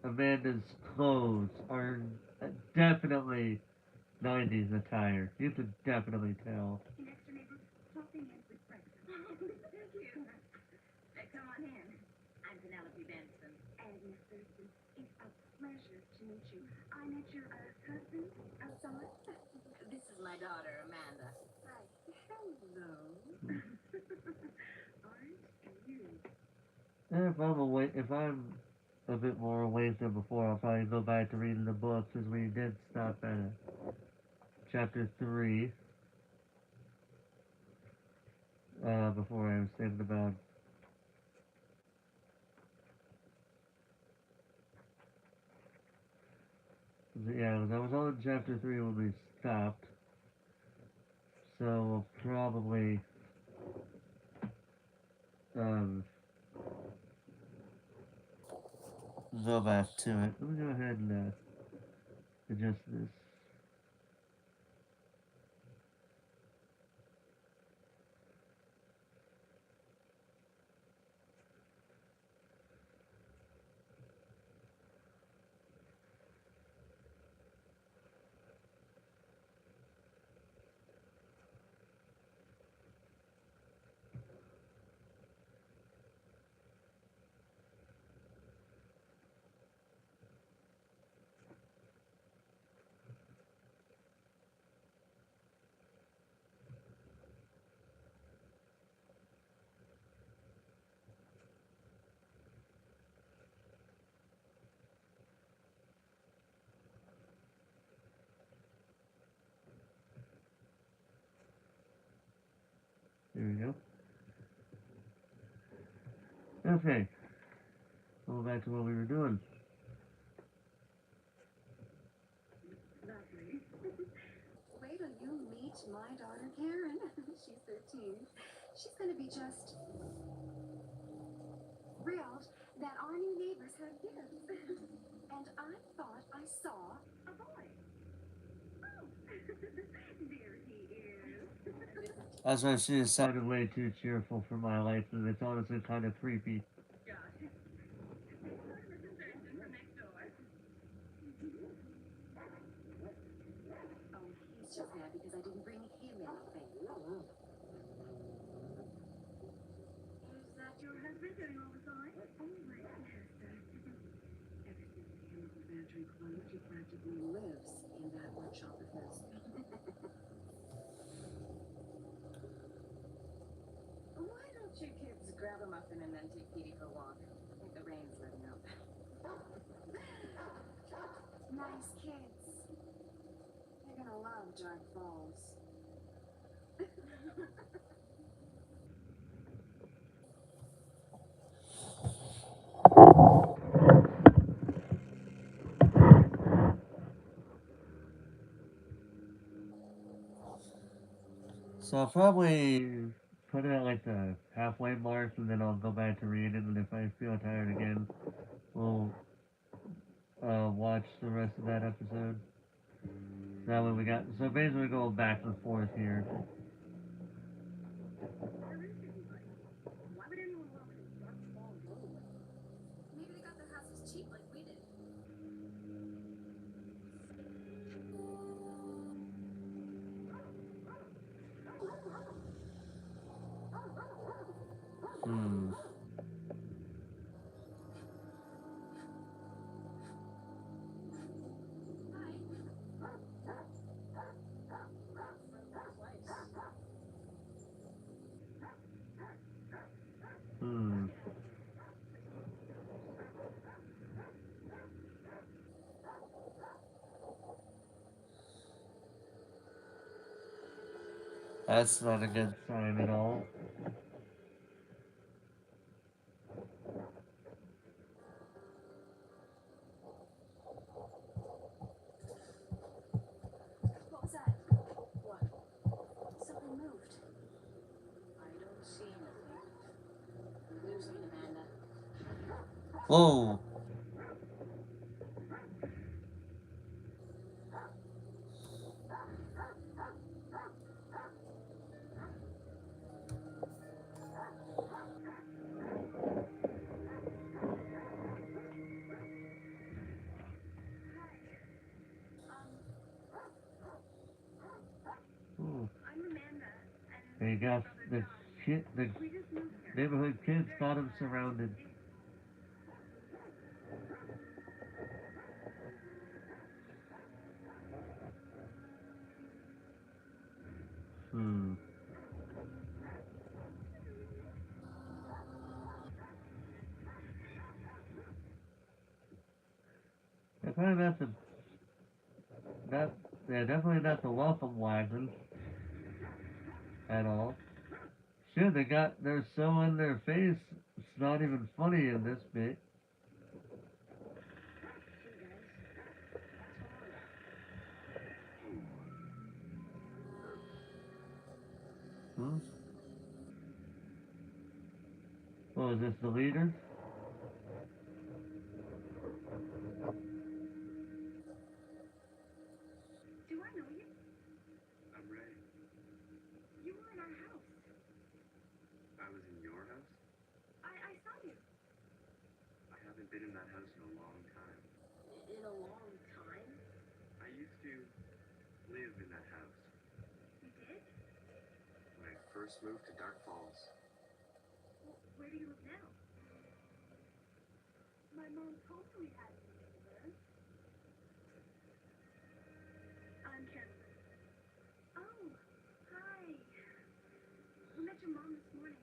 Amanda's clothes are definitely 90s attire. You could definitely tell. An extra neighbor popping in with breakfast. Thank you. Come on in. I'm Penelope Benson. And Miss Thurston, it's a pleasure to meet you. I met your husband outside. This is my daughter, Amanda. Hi. Hello. Aren't you? If I'm a bit more awake than before, I'll probably go back to reading the book because we did stop at chapter 3 before I was thinking about. Yeah, I was on chapter 3 when we stopped, so we'll probably um, go back to it. Let me go ahead and adjust this. There we go. Okay, go back to what we were doing. Lovely. Wait till you meet my daughter Karen. She's 13. She's gonna be just thrilled that our new neighbors have gifts. And I thought I saw a boy. Oh, there he is. That's why she sounded way too cheerful for my liking. It's honestly kind of creepy. Josh. Mrs. Thurston from next door. Oh, he's just mad because I didn't bring him anything. Is that your husband doing all the sewing? Oh, my yes, ever since the chemical factory closed, he practically lives in that workshop of his. Why don't you kids grab a muffin and then take Petey for a walk? I think the rain's letting up. Nice kids. They're gonna love Dark Falls. So I'll probably put it at like the halfway mark and then I'll go back to read it, and if I feel tired again, we'll watch the rest of that episode. That way we got, so basically going back and forth here. Hmm. Hmm. That's not a good sign at all. What was that? What? Something moved. I don't see anything. You're losing it, Amanda. Whoa. Ooh. I'm Amanda, and They got the shit. The we just moved here. neighborhood kids got him surrounded. Hmm. They're probably not the not. They're definitely not the welcome wagon at all. Shit, they got. They're so in their face. It's not even funny in this bit. Hmm. Oh, is this the leader? Do I know you? I'm Ray. You were in our house. I was in your house? I saw you. I haven't been in that house in a long time. In a long time? I used to live in that house You did? when I first moved to Dark Falls. Well, where do you live now? My mom told me we had a new neighbor. I'm Jennifer. Oh, hi. We met your mom this morning.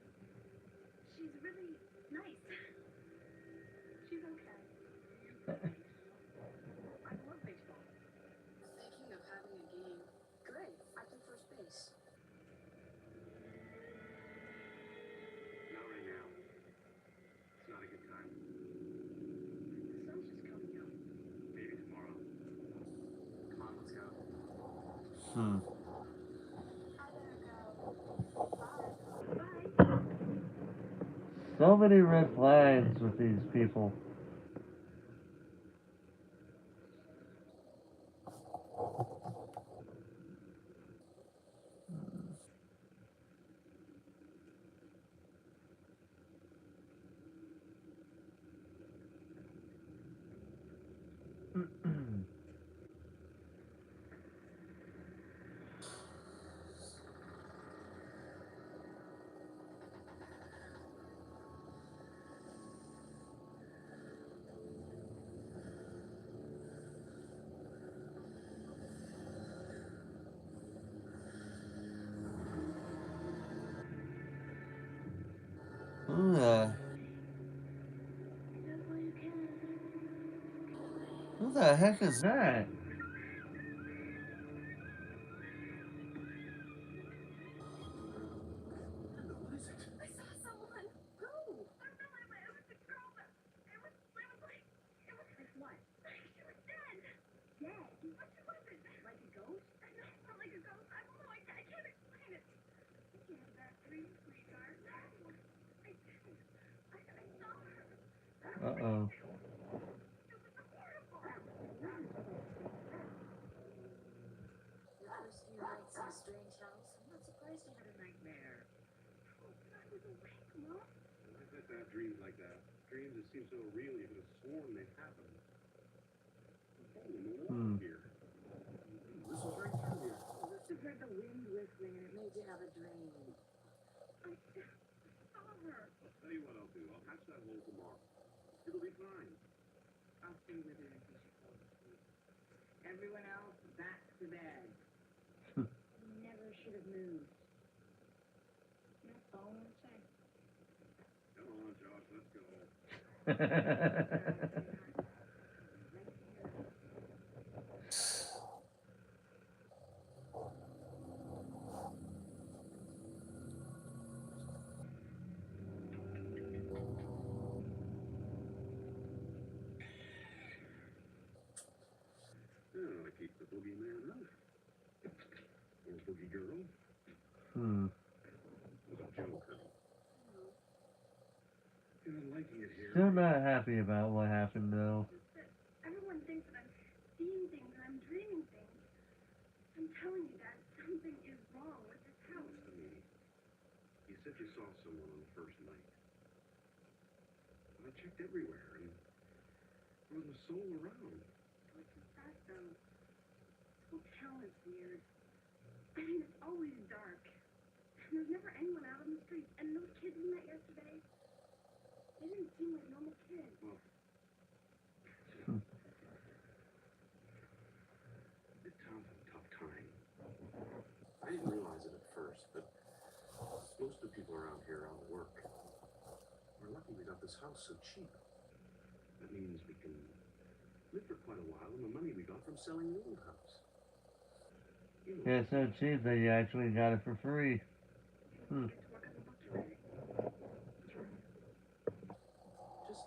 She's really nice. She's okay. I love baseball. Thinking of having a game. Great. I play first base. Not right now. It's not a good time. The sun's just coming up. Maybe tomorrow. Come on, let's go. Hmm. I better go. Bye. Bye. So many red flags with these people. Who the heck is that? Amanda, what is it? I saw someone. Who? I don't know. It was a girl, but it was like, it was like what? She was dead. Dead? But she wasn't. Like a ghost? No, not like a ghost. I don't know. I can't explain it. You can't have that dream, sweetheart. I saw her. Uh-oh. It was horrible. Your first few nights in a strange house. I'm not surprised you had a nightmare. Oh, but I was awake, Mom. I've had bad dreams like that. Dreams that seem so real you could have sworn they happened. I'm falling in the wall Hmm. here. This is right through here. You must have heard the wind whistling and it made you have a dream. I saw her. tell you what I'll do. I'll patch that hole tomorrow. It'll be fine. I'll stay with her until she falls asleep. Everyone else, back to bed. Never should have moved. That's all I'm saying. Come on, Josh, let's go. Oh, I keep the boogeyman out. Or boogie girl. It was a joke, honey. You're not liking it here. Still not happy about what happened though. Everyone thinks that I'm seeing things and I'm dreaming things. I'm telling you, Dad, something is wrong with this house. Honey, you said you saw someone on the first night. I checked everywhere, and there wasn't a soul around. What's with that, though? This hotel is weird. I mean, it's always dark. There's never anyone out on the streets. And those kids we met yesterday, they didn't seem like normal kids. Well, this town's a tough time. I didn't realize it at first, but most of the people around here are out of work. We're lucky we got this house so cheap. That means we can live for quite a while on the money we got from selling the old house. You know, Yeah, so cheap that you actually got it for free. Get to work on the book you're writing. that's right. Just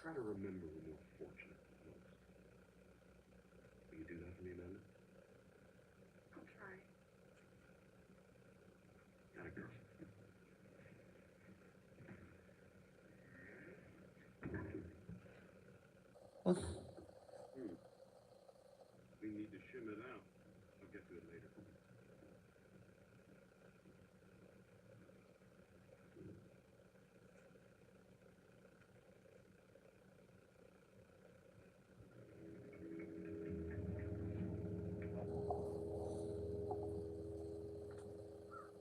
try to remember we're more fortunate than most. Will you do that for me, Amanda? I'll try. Got a girl. What? We need to shim it out. I'll get to it later.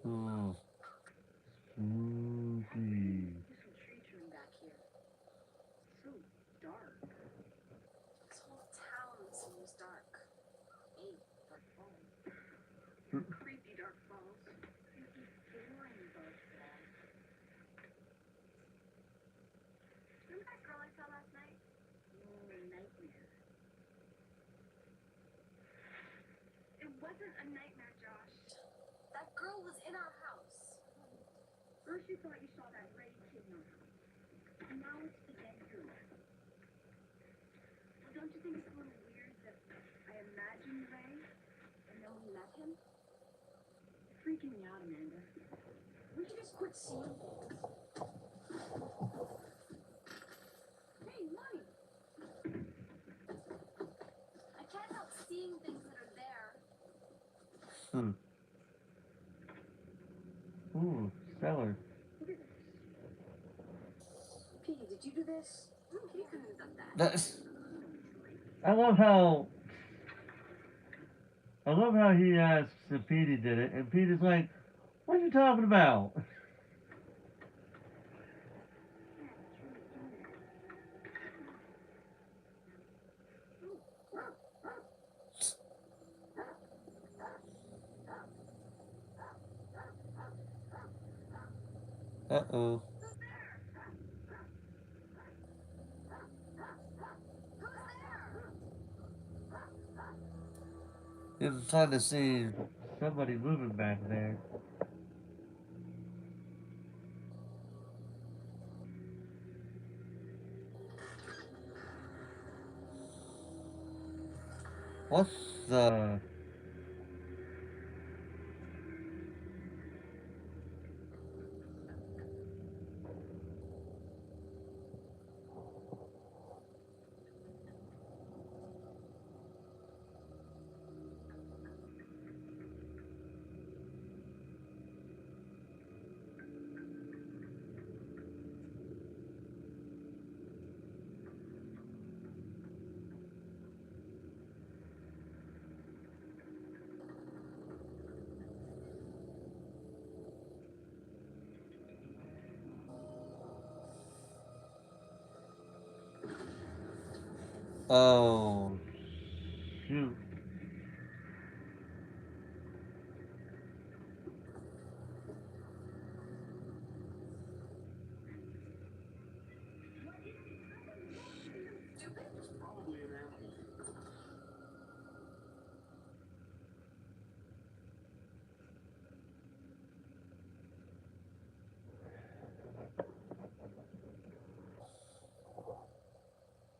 Oh, spooky. There's some tree trim back here. It's so dark. This whole town seems dark. Hey, dark falls. Creepy dark falls. Creepy, boring dark falls. Remember that girl I saw last night? Oh, nightmare. It wasn't a nightmare, Josh. That girl was in our house. First you thought you saw that Ray kid in our house. And now it's the dead girl. Well, don't you think it's a little weird that I imagined Ray and then we met him? You're freaking me out, Amanda. Would you just quit seeing things? Hey, Mommy! I can't help seeing things that are there. Ooh, cellar. Look at this. Petey, did you do this? He couldn't have done that. That's. I love how he asks if Petey did it, and Petey's like, "What are you talking about?" Uh-oh. I'm trying to see somebody moving back there. What the? Oh, shoot. Stupid? It's probably an animal.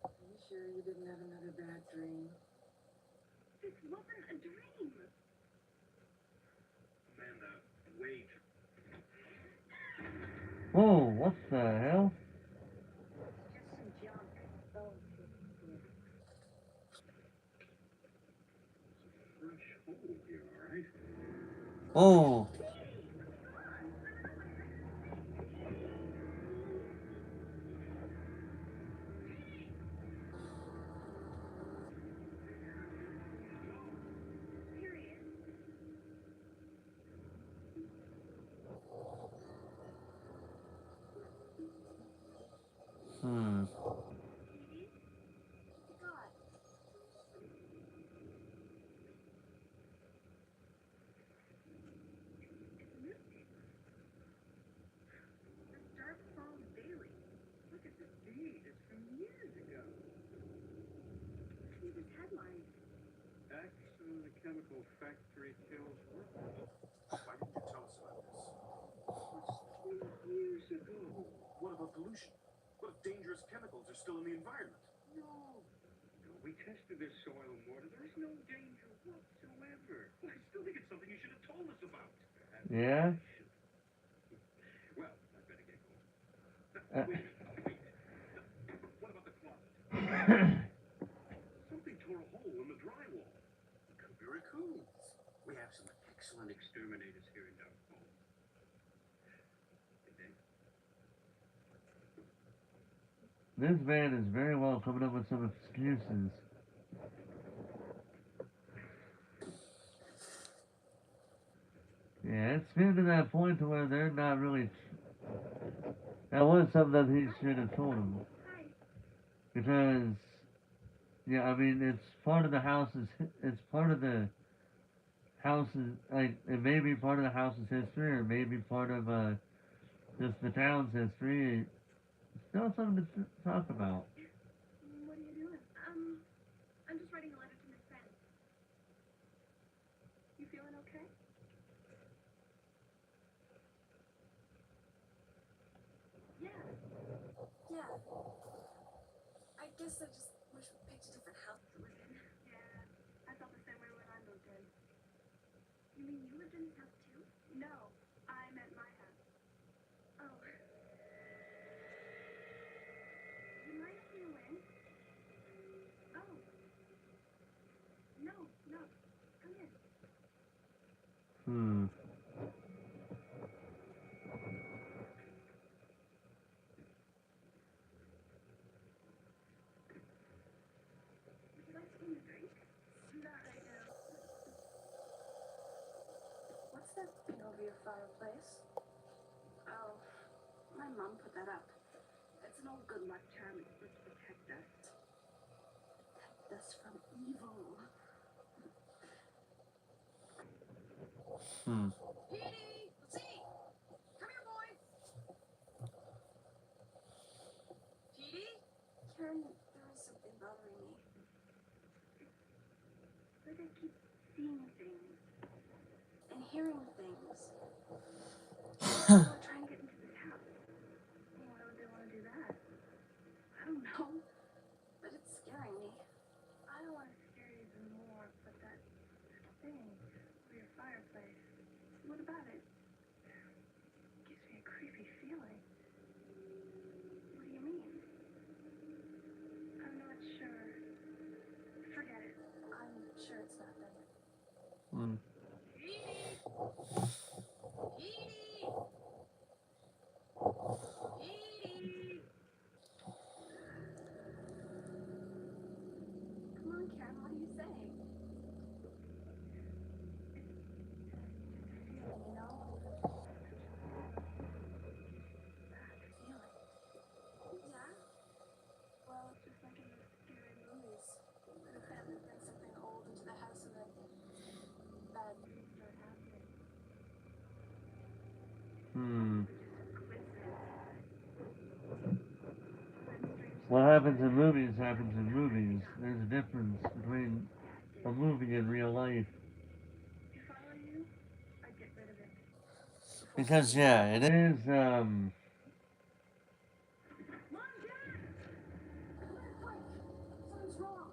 Are you sure you didn't have another bad dream? This wasn't a dream. Amanda, wait. Whoa, what the hell? Just some junk. Oh, Fresh hole here, all right? Oh, period. hmm. God. The Dark Falls Daily. Look at the date. It's from years ago. See this headline. X, the chemical factory kills workers. Why didn't you tell us about this? It's 3 years ago. What about pollution? What if dangerous chemicals are still in the environment? No. No, we tested this soil and water. There's no danger whatsoever. Well, I still think it's something you should have told us about. Yeah? Well, I better get going. Uh, Wait a minute, wait. What about the closet? Something tore a hole in the drywall. Could be raccoons. We have some excellent exterminators here in Dark Falls. And then, this man is very well coming up with some excuses. Yeah, it's getting to that point to where they're not really. That was something that he should have told him. Hi. Because, yeah, I mean, it's part of the house's. It's part of the house's. Like, it may be part of the house's history, or maybe part of just the town's history. It's still something to talk about. What are you doing? I'm just writing a letter to my friend. You feeling okay? Yeah. Yeah. I guess I just wish we picked a different house to live in. Yeah. I felt the same way when I moved in. You mean you lived in this house too? No. I meant my house. Oh. You mind if we go in? Oh. No, no. Come in. Hmm. Would you like something to drink? Not right now. What's that thing over your fireplace? Oh, my mom put that up. It's an old good luck charm. It's supposed to protect us. That's from evil. Hmm. Petey! Let's eat! Come here, boy! Petey? Karen, there is something bothering me. Like I keep seeing things. And hearing things. People are trying to get into this house. Why would they want to do that? I don't know, but it's scaring me. I don't want to scare you even more, but that thing over your fireplace. What about it? Gives me a creepy feeling. What do you mean? I'm not sure. Forget it. I'm sure it's nothing. Hmm. Petey! What happens in movies happens in movies. There's a difference between a movie and real life. If I were you, I'd get rid of it. Before Because, yeah, it is, Mom, Dad! Come here quick! Something's wrong.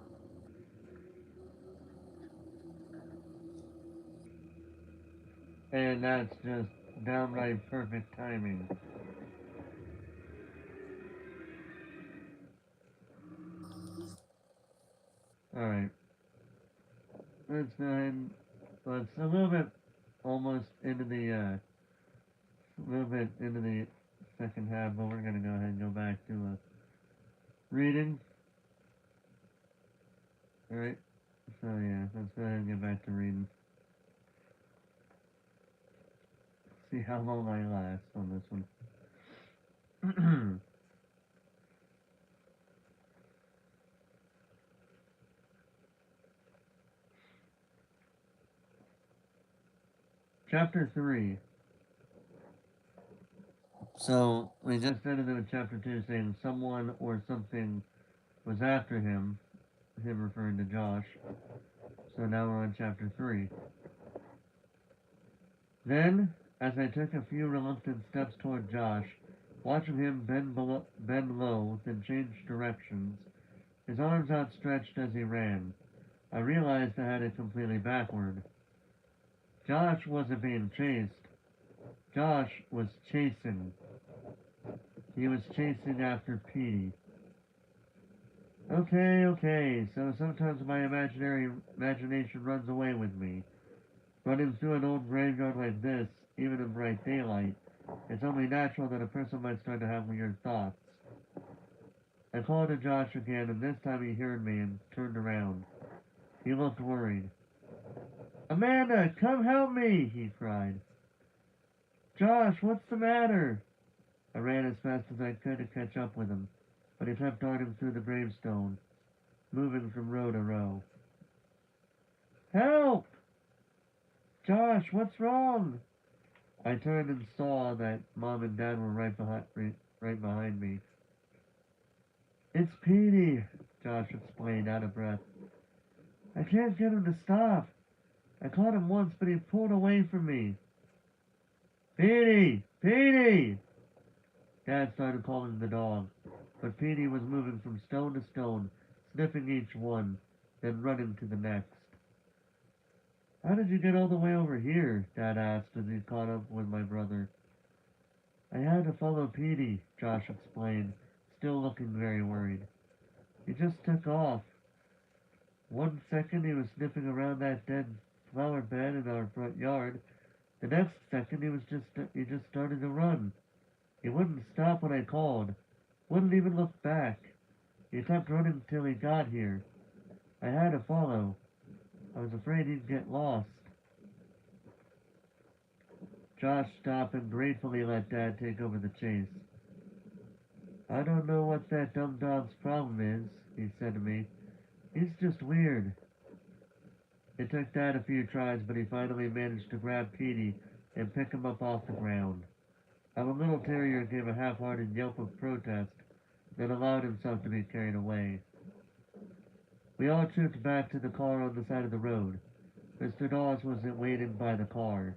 and that's just downright perfect timing. Alright, let's go ahead and, well, it's a little bit almost into the, a little bit into the second half, but we're gonna go ahead and go back to, reading. Alright, so yeah, let's go ahead and get back to reading. See how long I last on this one. Chapter 3. So, we just ended with chapter 2 saying someone or something was after him referring to Josh. So now we're on chapter 3. Then, as I took a few reluctant steps toward Josh, watching him bend low, then change directions, his arms outstretched as he ran, I realized I had it completely backward. Josh wasn't being chased. Josh was chasing. He was chasing after Petey. Okay, so sometimes my imagination runs away with me. Running through an old graveyard like this, even in bright daylight, it's only natural that a person might start to have weird thoughts. I called to Josh again, and this time he heard me and turned around. He looked worried. Amanda, come help me, he cried. Josh, what's the matter? I ran as fast as I could to catch up with him, but he kept darting through the gravestone, moving from row to row. Help! Josh, what's wrong? I turned and saw that Mom and Dad were right behind me. It's Petey, Josh explained, out of breath. I can't get him to stop. I caught him once, but he pulled away from me. Petey! Petey! Dad started calling the dog, but Petey was moving from stone to stone, sniffing each one, then running to the next. How did you get all the way over here? Dad asked as he caught up with my brother. I had to follow Petey, Josh explained, still looking very worried. He just took off. 1 second he was sniffing around that dead flower bed in our front yard. The next second he just started to run. He wouldn't stop when I called. Wouldn't even look back. He kept running till he got here. I had to follow. I was afraid he'd get lost. Josh stopped and gratefully let Dad take over the chase. I don't know what that dumb dog's problem is, he said to me. He's just weird. It took Dad a few tries, but he finally managed to grab Petey and pick him up off the ground. Our little terrier gave a half-hearted yelp of protest, then allowed himself to be carried away. We all trooped back to the car on the side of the road. Mr. Dawes was waiting by the car.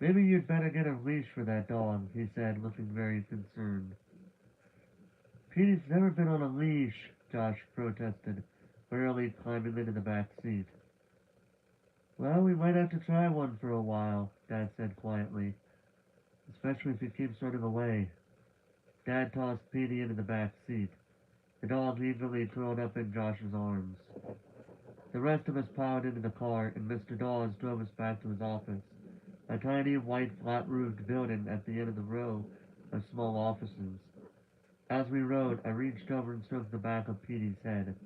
Maybe you'd better get a leash for that dog, he said, looking very concerned. Petey's never been on a leash, Josh protested, wearily climbing into the back seat. Well, we might have to try one for a while, Dad said quietly, especially if he keeps running away. Dad tossed Petey into the back seat. The dog eagerly curled up in Josh's arms. The rest of us piled into the car, and Mr. Dawes drove us back to his office, a tiny white flat-roofed building at the end of the row of small offices. As we rode, I reached over and stroked the back of Petey's head.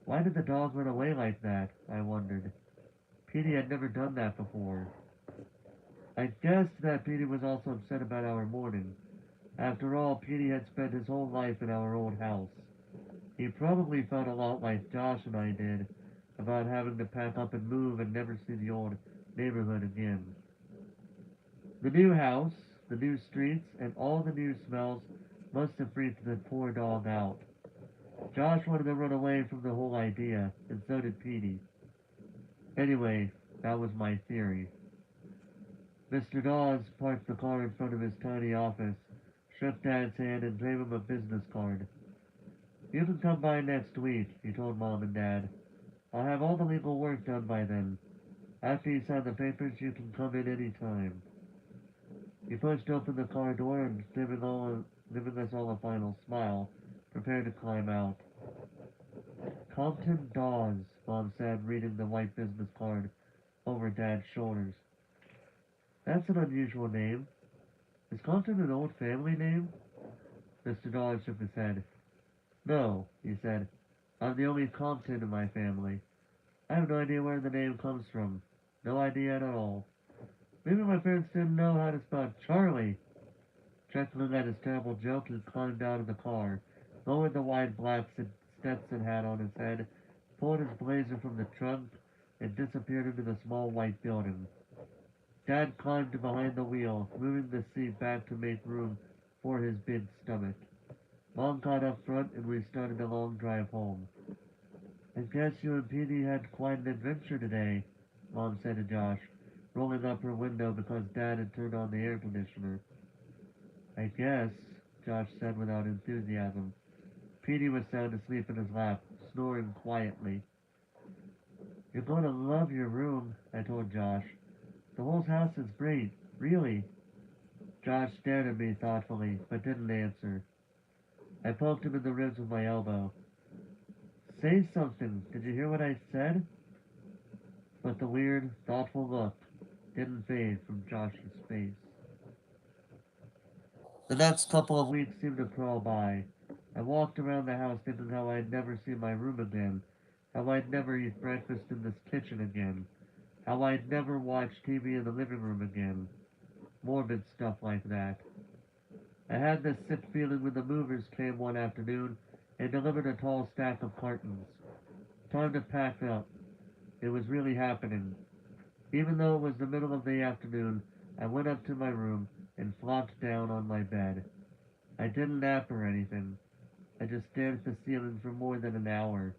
Why did the dog run away like that? I wondered. Petey had never done that before. I guessed that Petey was also upset about our morning. After all, Petey had spent his whole life in our old house. He probably felt a lot like Josh and I did about having to pack up and move and never see the old neighborhood again. The new house, the new streets, and all the new smells Must have freaked the poor dog out. Josh wanted to run away from the whole idea, and so did Petey. Anyway, that was my theory. Mr. Dawes parked the car in front of his tiny office, shook Dad's hand, and gave him a business card. You can come by next week, he told Mom and Dad. I'll have all the legal work done by then. After you sign the papers, you can come in any time. He pushed open the car door and, giving us all a final smile, prepared to climb out. Compton Dawes, Mom said, reading the white business card over Dad's shoulders. That's an unusual name. Is Compton an old family name? Mr. Dawes shook his head. No, he said. I'm the only Compton in my family. I have no idea where the name comes from. No idea at all. Maybe my parents didn't know how to spell Charlie. Chuckling at his terrible joke, he climbed out of the car, lowered the wide black Stetson hat on his head, pulled his blazer from the trunk, and disappeared into the small white building. Dad climbed behind the wheel, moving the seat back to make room for his big stomach. Mom got up front, and we started the long drive home. I guess you and Petey had quite an adventure today, Mom said to Josh, rolling up her window because Dad had turned on the air conditioner. I guess, Josh said without enthusiasm. Petey was sound asleep in his lap, snoring quietly. You're going to love your room, I told Josh. The whole house is great, really. Josh stared at me thoughtfully, but didn't answer. I poked him in the ribs with my elbow. Say something. Did you hear what I said? But the weird, thoughtful look didn't fade from Josh's face. The next couple of weeks seemed to crawl by. I walked around the house thinking how I'd never see my room again, how I'd never eat breakfast in this kitchen again, how I'd never watch TV in the living room again. Morbid stuff like that. I had this sick feeling when the movers came one afternoon and delivered a tall stack of cartons. Time to pack up. It was really happening. Even though it was the middle of the afternoon, I went up to my room and flopped down on my bed. I didn't nap or anything. I just stared at the ceiling for more than an hour,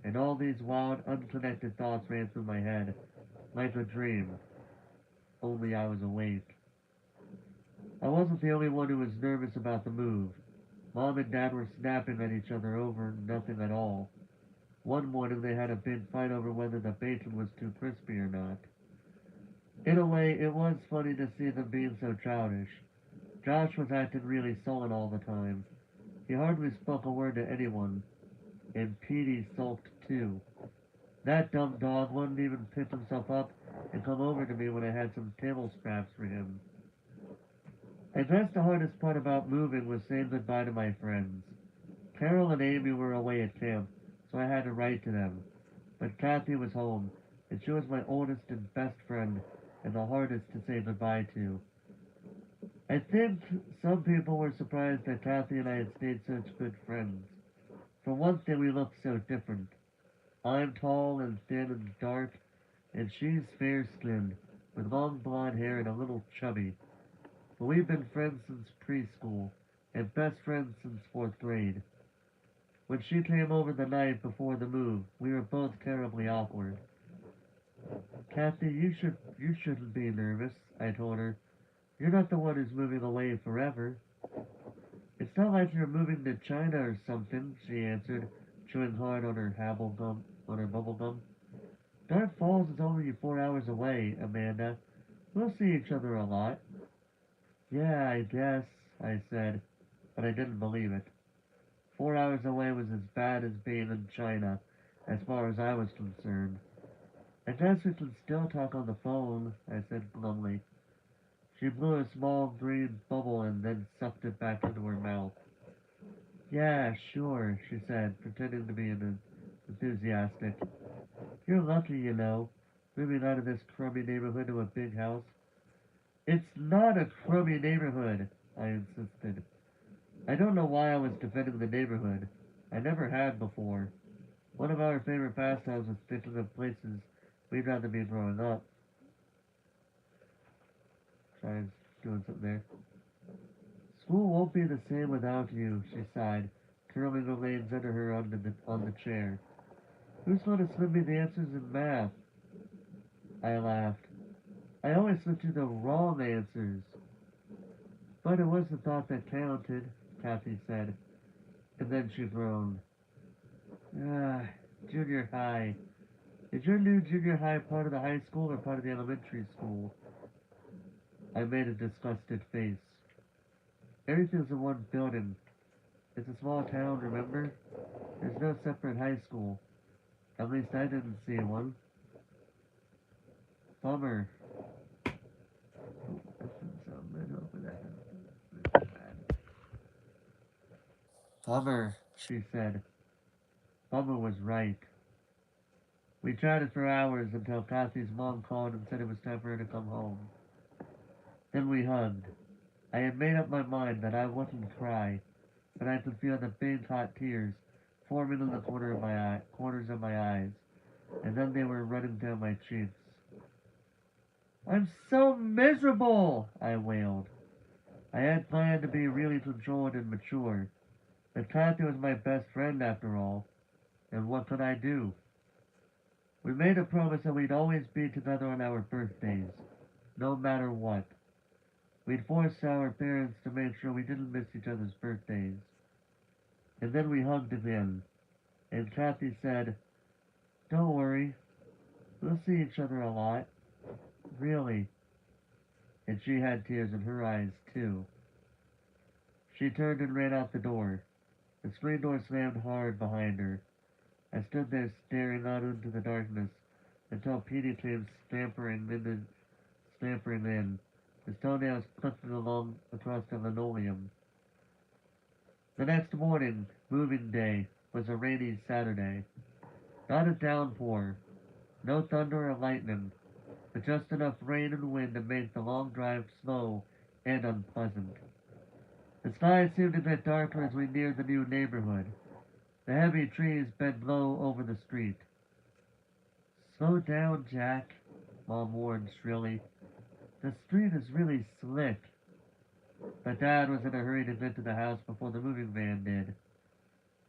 and all these wild, unconnected thoughts ran through my head, like a dream, only I was awake. I wasn't the only one who was nervous about the move. Mom and Dad were snapping at each other over nothing at all. One morning they had a big fight over whether the bacon was too crispy or not. In a way, it was funny to see them being so childish. Josh was acting really sullen all the time. He hardly spoke a word to anyone, and Petey sulked too. That dumb dog wouldn't even pick himself up and come over to me when I had some table scraps for him. I guess the hardest part about moving was saying goodbye to my friends. Carol and Amy were away at camp, so I had to write to them. But Kathy was home, and she was my oldest and best friend, and the hardest to say goodbye to. I think some people were surprised that Kathy and I had stayed such good friends. For one thing, we looked so different. I'm tall and thin and dark, and she's fair skinned, with long blonde hair and a little chubby. But we've been friends since preschool, and best friends since fourth grade. When she came over the night before the move, we were both terribly awkward. Kathy, you shouldn't be nervous, I told her. You're not the one who's moving away forever. It's not like you're moving to China or something, she answered, chewing hard on her bubble gum. Dark Falls is only 4 hours away, Amanda. We'll see each other a lot. Yeah, I guess, I said, but I didn't believe it. 4 hours away was as bad as being in China, as far as I was concerned. I guess we can still talk on the phone, I said glumly. She blew a small green bubble and then sucked it back into her mouth. Yeah, sure, she said, pretending to be enthusiastic. You're lucky, you know, moving out of this crummy neighborhood to a big house. It's not a crummy neighborhood, I insisted. I don't know why I was defending the neighborhood. I never had before. One of our favorite pastimes was thinking of places we'd rather be growing up. Sorry, I was doing something there. School won't be the same without you, she sighed, curling her legs under her on the chair. Who's going to slip me the answers in math? I laughed. I always slipped you the wrong answers. But it was the thought that counted, Kathy said, and then she groaned. Ah, junior high. Is your new junior high part of the high school or part of the elementary school? I made a disgusted face. Everything's in one building. It's a small town, remember? There's no separate high school. At least I didn't see one. Bummer. Oh, that didn't sound good. Hopefully that didn't bad. Bummer, she said. Bummer was right. We chatted for hours until Kathy's mom called and said it was time for her to come home. Then we hugged. I had made up my mind that I wouldn't cry, but I could feel the big hot tears forming in the corners of my eyes, and then they were running down my cheeks. I'm so miserable, I wailed. I had planned to be really controlled and mature, but Kathy was my best friend after all, and what could I do? We made a promise that we'd always be together on our birthdays, no matter what. We'd forced our parents to make sure we didn't miss each other's birthdays. And then we hugged again, and Kathy said, Don't worry, we'll see each other a lot. Really. And she had tears in her eyes, too. She turned and ran out the door. The screen door slammed hard behind her. I stood there staring out into the darkness until Petey came stampering in, his toenails clicking along across the linoleum. The next morning, moving day, was a rainy Saturday. Not a downpour, no thunder or lightning, but just enough rain and wind to make the long drive slow and unpleasant. The sky seemed to get darker as we neared the new neighborhood. The heavy trees bent low over the street. Slow down, Jack, Mom warned shrilly. The street is really slick. But Dad was in a hurry to get to the house before the moving van did.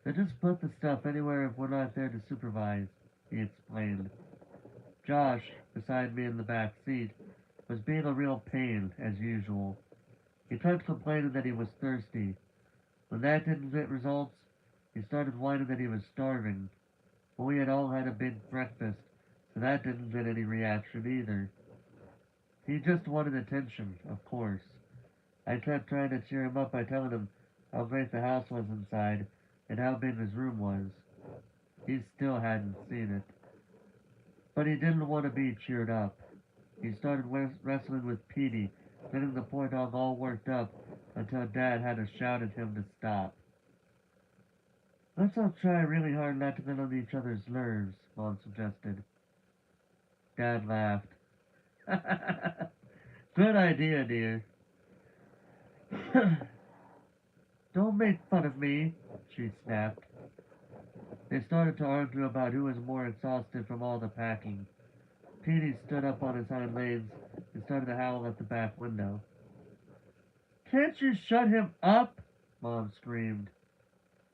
They just put the stuff anywhere if we're not there to supervise, he explained. Josh, beside me in the back seat, was being a real pain, as usual. He kept complaining that he was thirsty. When that didn't get results, he started whining that he was starving. But we had all had a big breakfast, so that didn't get any reaction either. He just wanted attention, of course. I kept trying to cheer him up by telling him how great the house was inside and how big his room was. He still hadn't seen it. But he didn't want to be cheered up. He started wrestling with Petey, getting the poor dog all worked up until Dad had to shout at him to stop. Let's all try really hard not to get on each other's nerves, Mom suggested. Dad laughed. Good idea, dear. Don't make fun of me, she snapped. They started to argue about who was more exhausted from all the packing. Petey stood up on his hind legs and started to howl at the back window. Can't you shut him up? Mom screamed.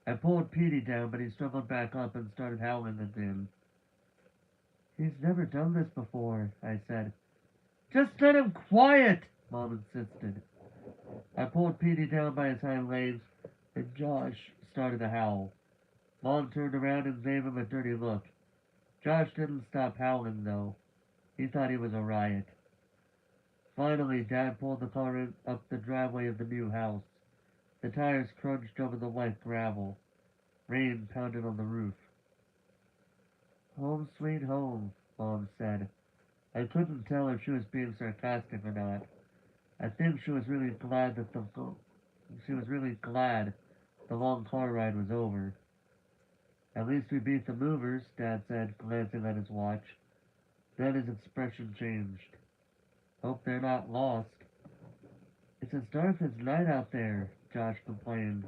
I pulled Petey down, but he struggled back up and started howling again. He's never done this before, I said. Just let him quiet, Mom insisted. I pulled Petey down by his hind legs, and Josh started to howl. Mom turned around and gave him a dirty look. Josh didn't stop howling, though. He thought he was a riot. Finally, Dad pulled the car up the driveway of the new house. The tires crunched over the wet gravel. Rain pounded on the roof. Home sweet home, Mom said. I couldn't tell if she was being sarcastic or not. I think she was really glad the long car ride was over. At least we beat the movers, Dad said, glancing at his watch. Then his expression changed. Hope they're not lost. It's as dark as night out there, Josh complained.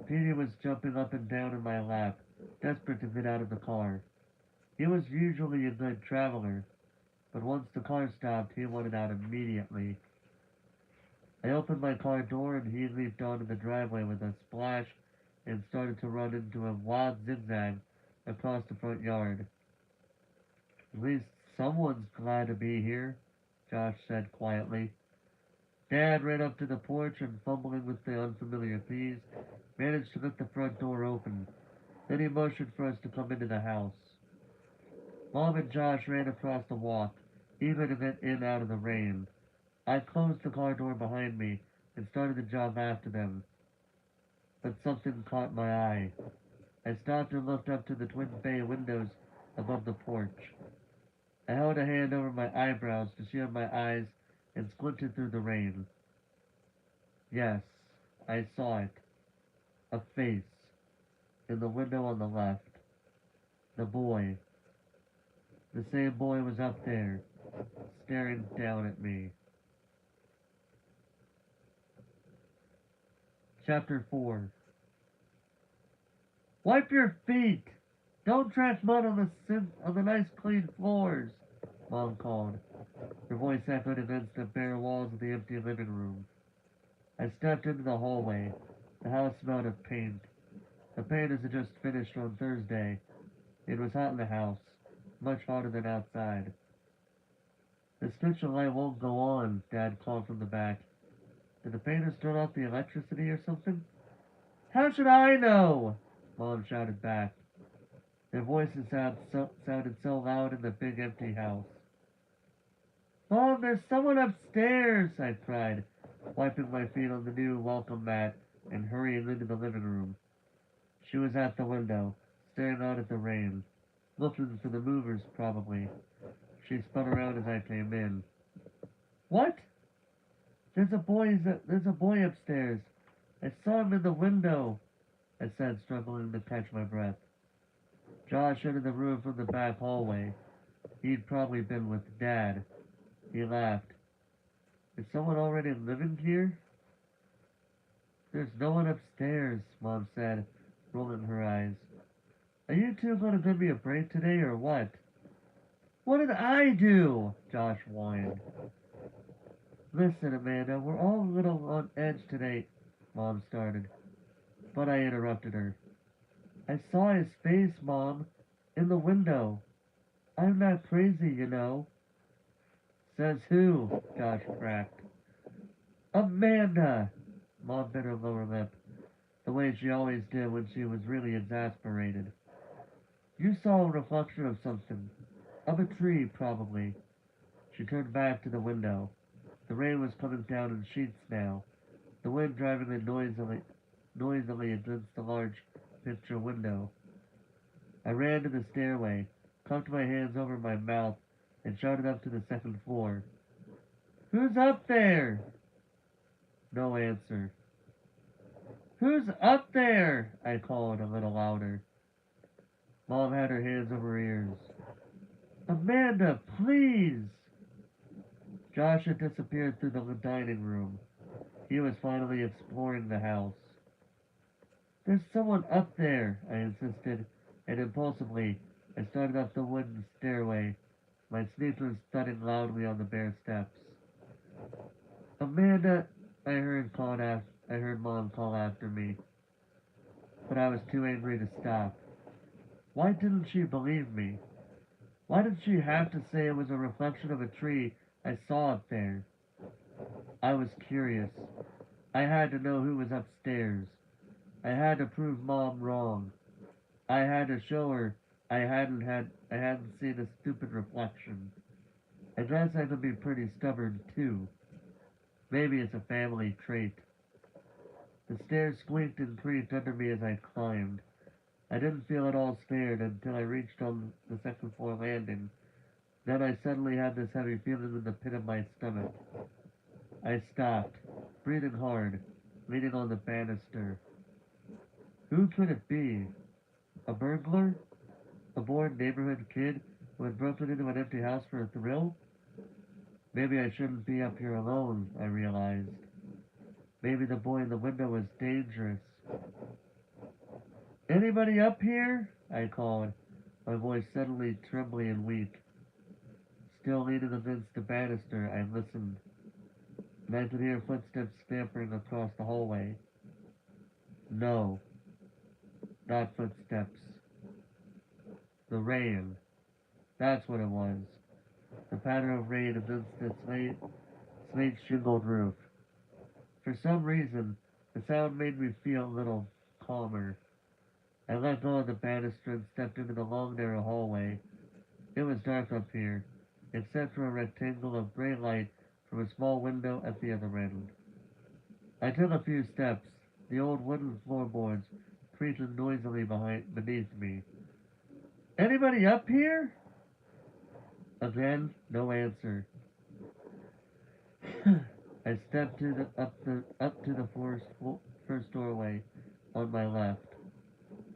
Petey was jumping up and down in my lap, desperate to get out of the car. He was usually a good traveler, but once the car stopped, he wanted out immediately. I opened my car door and he leaped onto the driveway with a splash and started to run into a wild zigzag across the front yard. At least someone's glad to be here, Josh said quietly. Dad ran up to the porch and, fumbling with the unfamiliar keys, managed to get the front door open. Then he motioned for us to come into the house. Mom and Josh ran across the walk, eager to get in out of the rain. I closed the car door behind me and started to jog after them, but something caught my eye. I stopped and looked up to the twin bay windows above the porch. I held a hand over my eyebrows to shield my eyes and squinted through the rain. Yes, I saw it. A face. In the window on the left. The boy. The same boy was up there, staring down at me. Chapter 4. Wipe your feet! Don't track mud on the nice clean floors, Mom called. Her voice echoed against the bare walls of the empty living room. I stepped into the hallway. The house smelled of paint. The painters had just finished on Thursday. It was hot in the house, much hotter than outside. The switch of light won't go on, Dad called from the back. Did the painters turn off the electricity or something? How should I know? Mom shouted back. Their voices sounded so loud in the big empty house. Mom, there's someone upstairs, I cried, wiping my feet on the new welcome mat and hurrying into the living room. She was at the window, staring out at the rain, looking for the movers, probably. She spun around as I came in. What? There's a boy upstairs. I saw him in the window, I said, struggling to catch my breath. Josh entered the room from the back hallway. He'd probably been with Dad. He laughed. Is someone already living here? There's no one upstairs, Mom said, rolling her eyes. Are you two going to give me a break today or what? What did I do? Josh whined. Listen, Amanda, we're all a little on edge today, Mom started. But I interrupted her. I saw his face, Mom, in the window. I'm not crazy, you know. Says who? Josh cracked. Amanda! Mom bit her lower lip, the way she always did when she was really exasperated. You saw a reflection of something. Of a tree, probably. She turned back to the window. The rain was coming down in sheets now, the wind driving it noisily against the large picture window. I ran to the stairway, cupped my hands over my mouth, and shouted up to the second floor. Who's up there? No answer. Who's up there? I called a little louder. Mom had her hands over her ears. Amanda, please! Josh had disappeared through the dining room. He was finally exploring the house. There's someone up there, I insisted, and impulsively I started up the wooden stairway, my sneakers thudding loudly on the bare steps. Amanda, I heard Mom call after me, but I was too angry to stop. Why didn't she believe me? Why did she have to say it was a reflection of a tree I saw up there? I was curious. I had to know who was upstairs. I had to prove Mom wrong. I had to show her I hadn't seen a stupid reflection. I guess I could be pretty stubborn too. Maybe it's a family trait. The stairs squeaked and creaked under me as I climbed. I didn't feel at all scared until I reached on the second floor landing. Then I suddenly had this heavy feeling in the pit of my stomach. I stopped, breathing hard, leaning on the banister. Who could it be? A burglar? A bored neighborhood kid who had broken into an empty house for a thrill? Maybe I shouldn't be up here alone, I realized. Maybe the boy in the window was dangerous. Anybody up here? I called, my voice suddenly trembly and weak. Still leaning against the banister, I listened. and I could hear footsteps scampering across the hallway. No, not footsteps. The rain. That's what it was. The patter of rain against the slate shingled roof. For some reason, the sound made me feel a little calmer. I let go of the banister and stepped into the long narrow hallway. It was dark up here, except for a rectangle of gray light from a small window at the other end. I took a few steps, the old wooden floorboards creaking noisily beneath me. Anybody up here? Again, no answer. I stepped up to the first doorway on my left.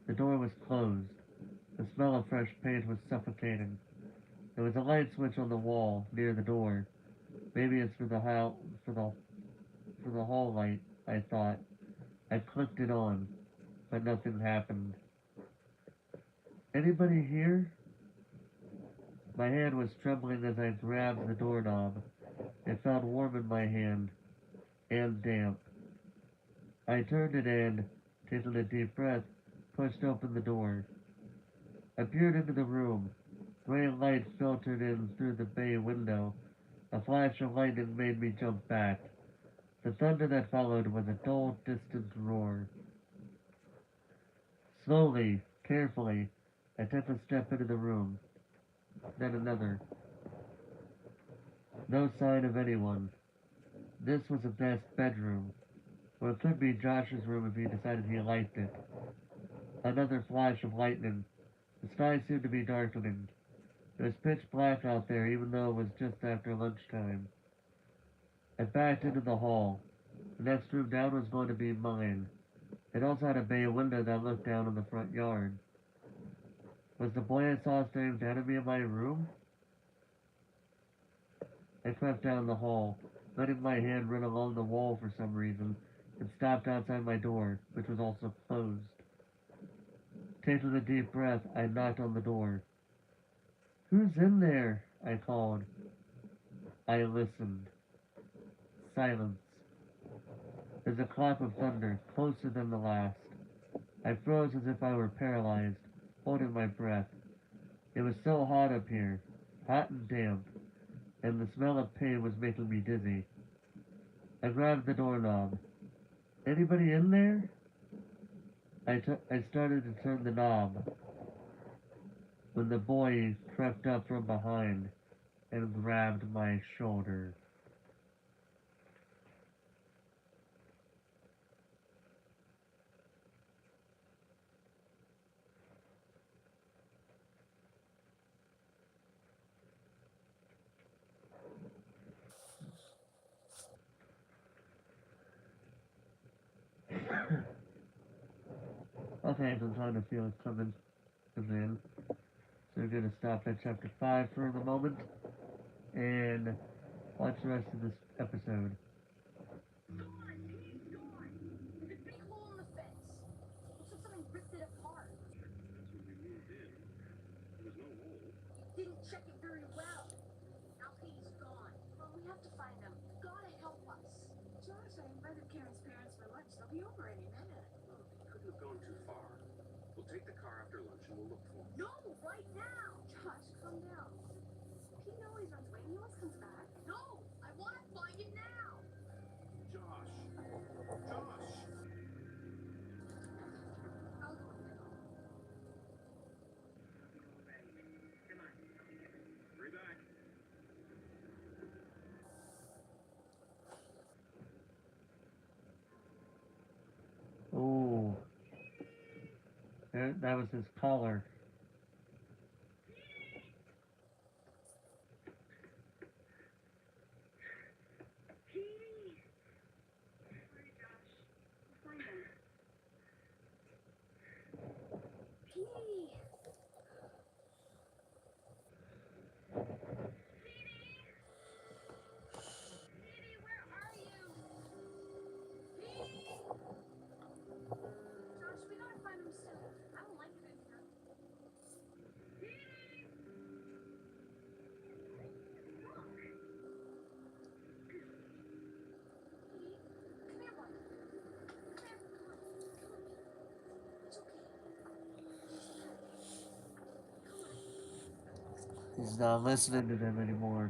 The door was closed. The smell of fresh paint was suffocating. There was a light switch on the wall near the door. Maybe it's for the hall light, I thought. I clicked it on, but nothing happened. Anybody here? My hand was trembling as I grabbed the doorknob. It felt warm in my hand and damp. I turned it and, taking a deep breath, pushed open the door. I peered into the room. Gray light filtered in through the bay window. A flash of lightning made me jump back. The thunder that followed was a dull, distant roar. Slowly, carefully, I took a step into the room, then another. No sign of anyone. This was a guest bedroom, or it could be Josh's room if he decided he liked it. Another flash of lightning. The sky seemed to be darkening. It was pitch black out there, even though it was just after lunchtime. I backed into the hall. The next room down was going to be mine. It also had a bay window that looked down on the front yard. Was the boy I saw staring down at me in my room? I crept down the hall, letting my hand run along the wall for some reason, and stopped outside my door, which was also closed. Taking a deep breath, I knocked on the door. Who's in there? I called. I listened. Silence. There's a clap of thunder, closer than the last. I froze as if I were paralyzed, holding my breath. It was so hot up here, hot and damp, and the smell of pain was making me dizzy. I grabbed the doorknob. Anybody in there? I started to turn the knob when the boy crept up from behind and grabbed my shoulder. Okay, I'm trying to feel it coming in. So we're gonna stop at chapter 5 for the moment and watch the rest of this episode. That's when we moved in. There was no hole. Didn't check it very well. Now Katie's gone. Well, we have to find him. Gotta help us. Josh, I invited Karen's parents for lunch. They'll be over any minute. Look, you couldn't have gone too far. We'll take the car after lunch and we'll look for him. No, right now. Josh, calm down. Pete always runs away. He always comes back. No, I want to find him now. Josh! Josh! I'll go with him. Hurry back. Oh, that was his collar. Petey. Petey, where are you? Petey! Josh, we gotta find him soon. I don't like it in here. He's not listening to them anymore.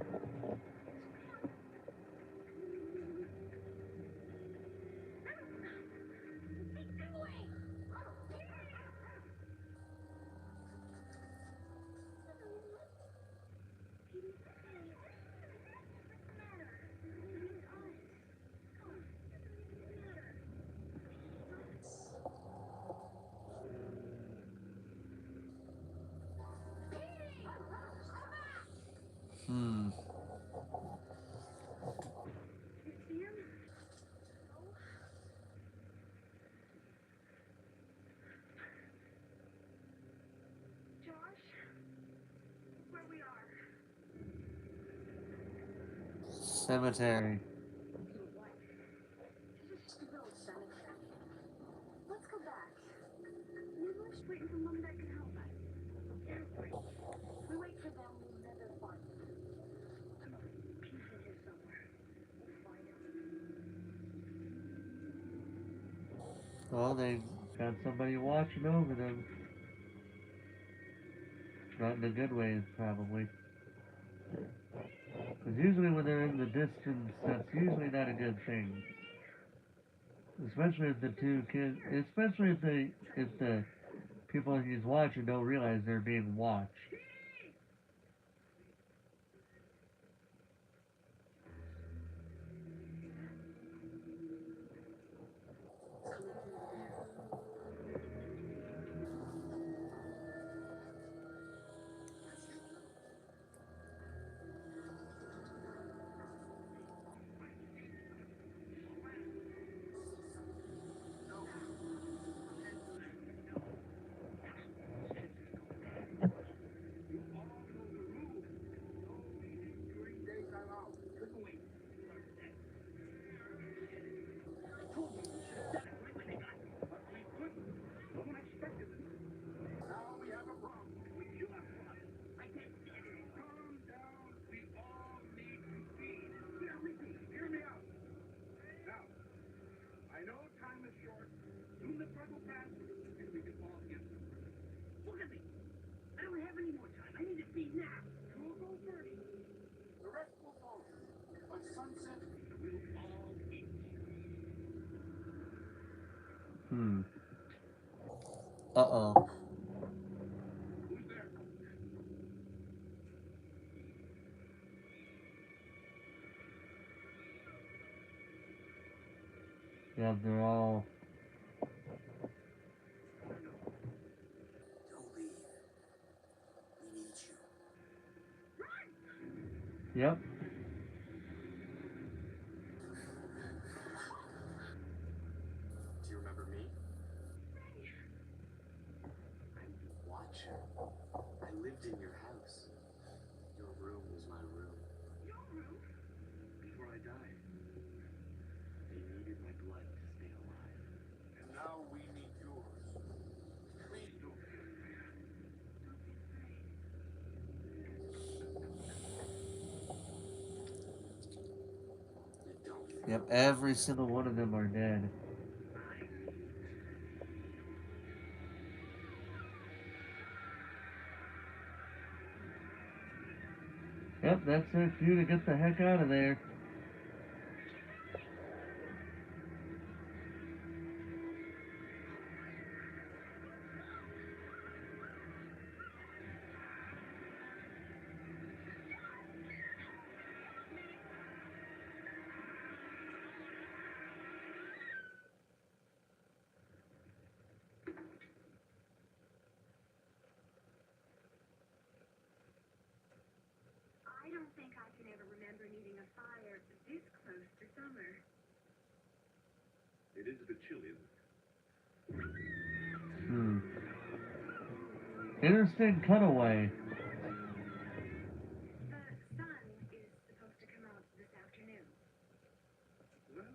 Hmm. You see him? Josh, where we are. Cemetery. It's a stupid old cemetery. Let's go back. Maybe we're just waiting for Mom and Dad can help us. If we wait for them, we'll never find them. He's in here somewhere. We'll find him. Well, they got somebody watching over them. Not in a good way, probably. Because usually when they're in the distance, that's usually not a good thing. Especially if the two kids, especially if the people he's watching don't realize they're being watched. Hmm. Uh-oh. Yeah, they're all... Don't leave. We need you. Yep. Do you remember me? I'm Watcher. I lived in your house. Your room was my room. Your room? Before I died, they needed my blood to stay alive. And now we need yours. Please don't be afraid. Don't be afraid. You don't think Yep, every single one of them are dead. Yep, that's their cue to get the heck out of there. I don't think I can ever remember needing a fire this close to summer. it is a bit chilly, isn't it? Hmm. Interesting cutaway. The sun is supposed to come out this afternoon. Well,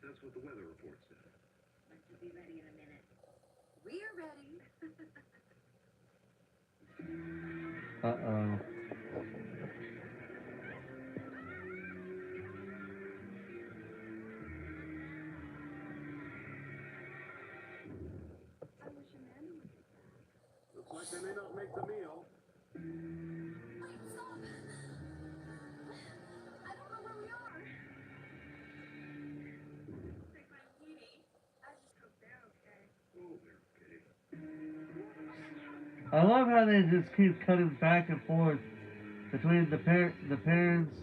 that's what the weather report said. But you'll be ready in a minute. We're ready. Uh-oh. I wish Amanda would get back. Looks like they may not make the meal. I I love how they just keep cutting back and forth between the parents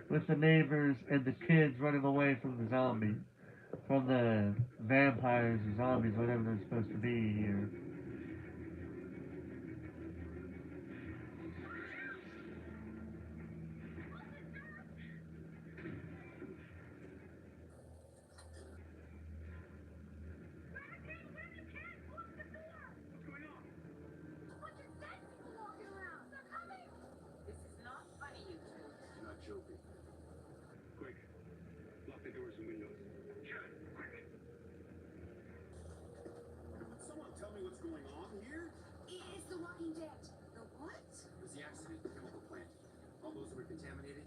with the neighbors and the kids running away from the zombies, from the vampires or zombies, whatever they're supposed to be here. This is not funny, you two. I'm not joking. Quick, lock the doors and windows. Someone tell me what's going on here? It's the Walking Dead. The what? It was the accident at the chemical plant. All those who were contaminated,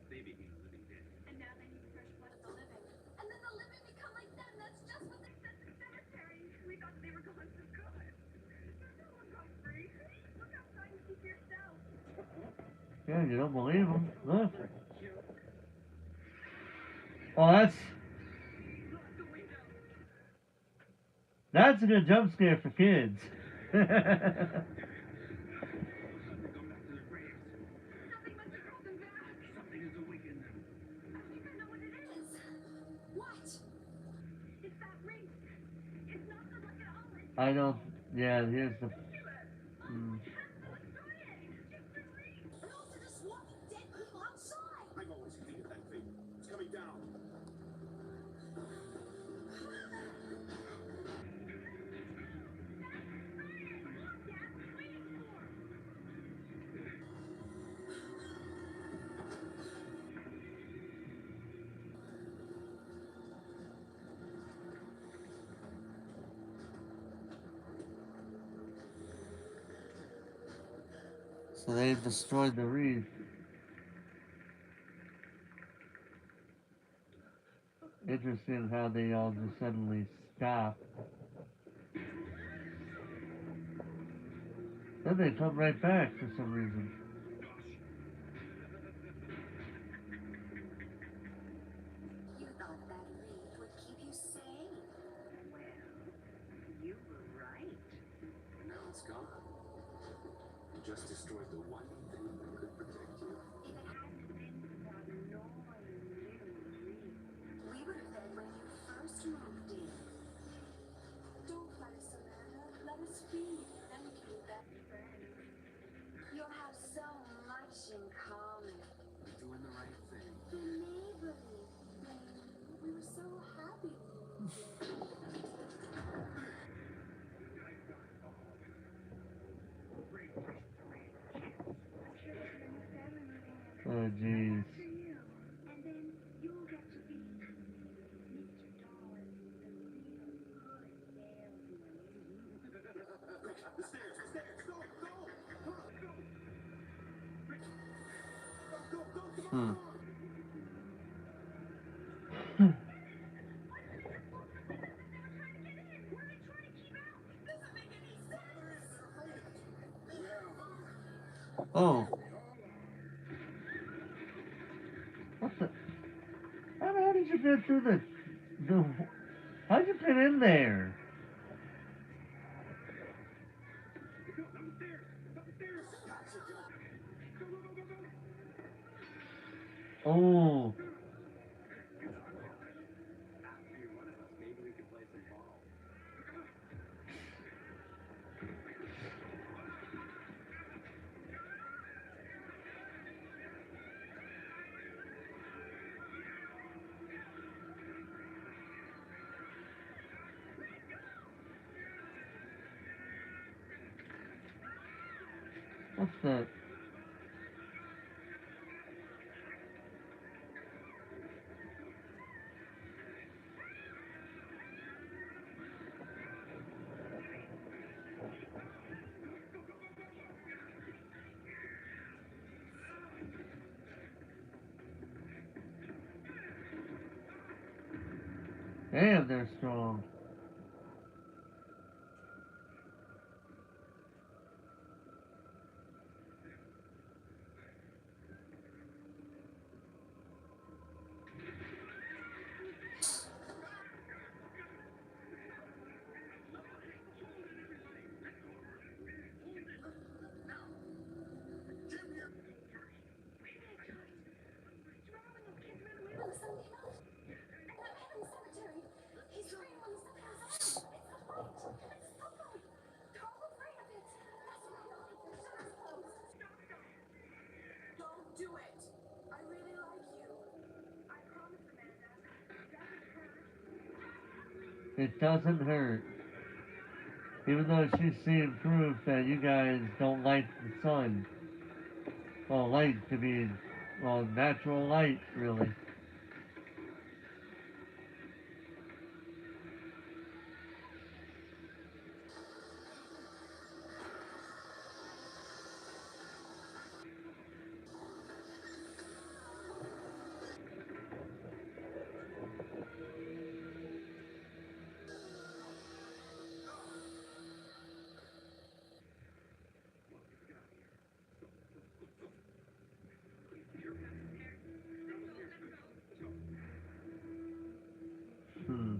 they became living dead. And now they need fresh blood of the living. And then the living become like them. That's just what they said in the cemetery. We thought they were going for good. No one got free. Look outside and see for yourself. Yeah, you don't believe them. Look. Oh, that's a good jump scare for kids. Something must have brought them back. Something has awakened them. I think I know what it is. What? It's that ring. It's not the luck at all. It's I don't. Yeah, here's the. Mm. and also just walking dead people outside. I've always hated that thing. It's coming down. So they've destroyed the reef. Interesting how they all just suddenly stop. Then they come right back for some reason. You thought that reef would keep you safe. Well, you were right. And now it's gone. You just destroyed the one thing that could protect you. If it hadn't been for that annoying little reef, we would have been when you first moved in. Don't fight us, Amanda. Let us be. Thank you, best friend. You'll have so much in common. You're doing the right thing. The neighborly thing. We were so happy when you moved in. Oh, jeez. For you. And then you'll get to be Mr. Dollars, the real good salesman. The stairs, go, go! Go, come Hmm. on! Oh. What the? How did you get through the? How'd you get in there? Oh. Maybe we can play some ball. What's that? Damn, they're strong. It doesn't hurt. Even though she's seeing proof that you guys don't like the sun. Well, light to be, well, natural light, really. Hmm.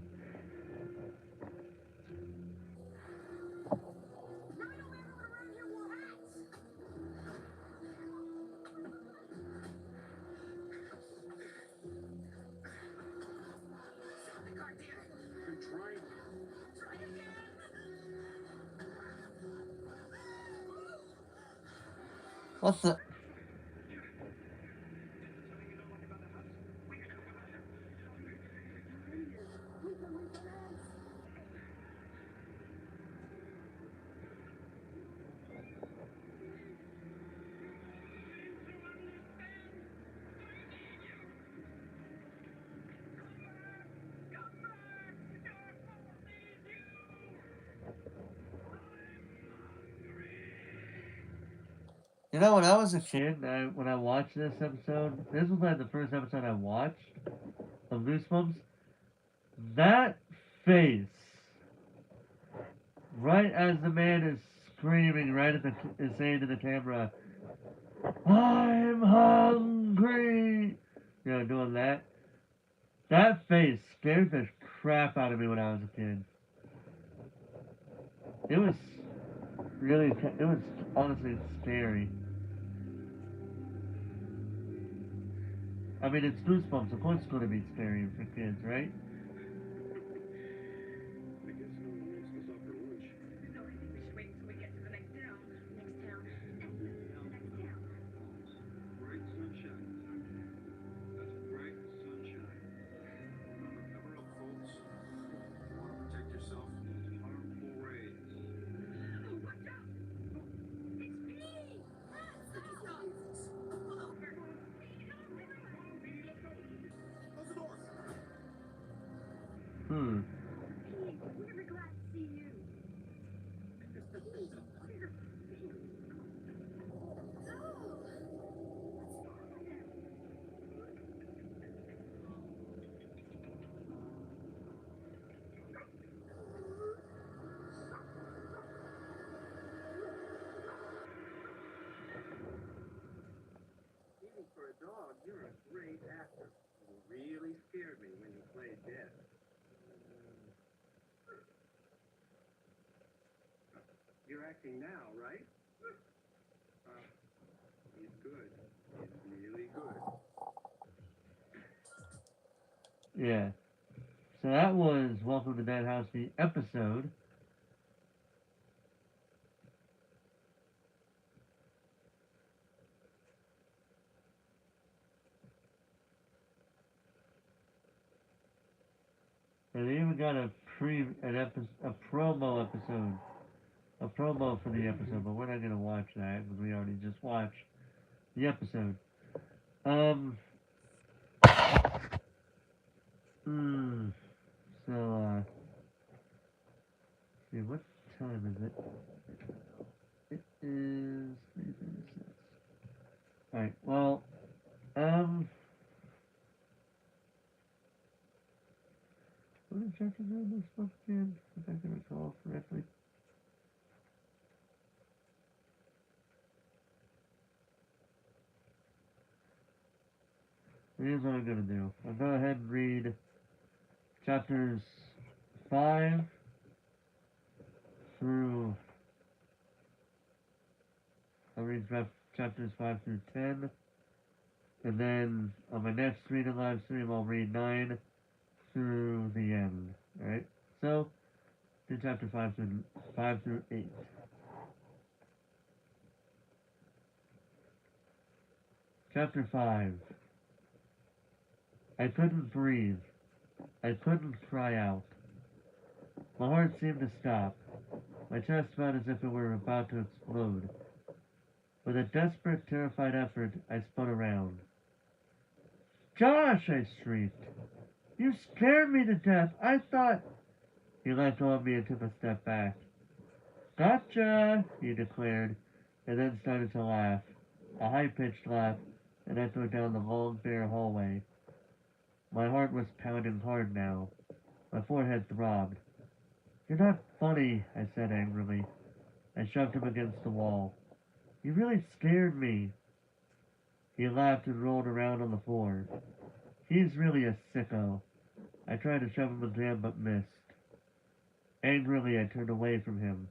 Now I know everyone around here wore hats. Stop the car, dear. I'm trying. Try again. What's the... You know, when I was a kid, when I watched this episode, this was like the first episode I watched of Goosebumps. That face, right as the man is screaming, right at the, is saying to the camera, "I'm hungry," you know, doing that. That face scared the crap out of me when I was a kid. It was really, it was honestly scary. I mean, it's Goosebumps. Of course, it's going to be scary for kids, right? I guess no one wants to stop for lunch. No, I think we should wait until we get to the next town. Next town. Next town. Bright sunshine. That's bright sunshine. Remember, cover up, folks. You want to protect yourself from those harmful rays. Oh, watch out! It's me! Stop! Pull over! Close the doors. Hmm. Pete, we're really glad to see you. Even for a dog, you're a great actor. You really scared me when you played dead. You're acting now, right? He's good. He's really good. Yeah. So that was Welcome to Dead House, the episode. And they even got a promo episode, a promo for the episode, but we're not gonna watch that because we already just watched the episode. Um. Hmm. So see what time is it? It is 3:36. All right. Well. Um. What did chapter do this book again? If I can recall correctly. Here's what I'm gonna do. I'll go ahead and read chapters 5 through. I'll read chapters 5 through 10, and then on my next reading live stream, I'll read 9 through the end. All right. So do chapter 5 through 8. Chapter 5. I couldn't breathe. I couldn't cry out. My heart seemed to stop. My chest felt as if it were about to explode. With a desperate, terrified effort, I spun around. Josh! I shrieked. You scared me to death! I thought. He let go of me and took a step back. Gotcha! He declared, and then started to laugh. A high pitched laugh that echoed down the long, bare hallway. My heart was pounding hard now. My forehead throbbed. You're not funny, I said angrily. I shoved him against the wall. You really scared me. He laughed and rolled around on the floor. He's really a sicko. I tried to shove him again but missed. Angrily, I turned away from him,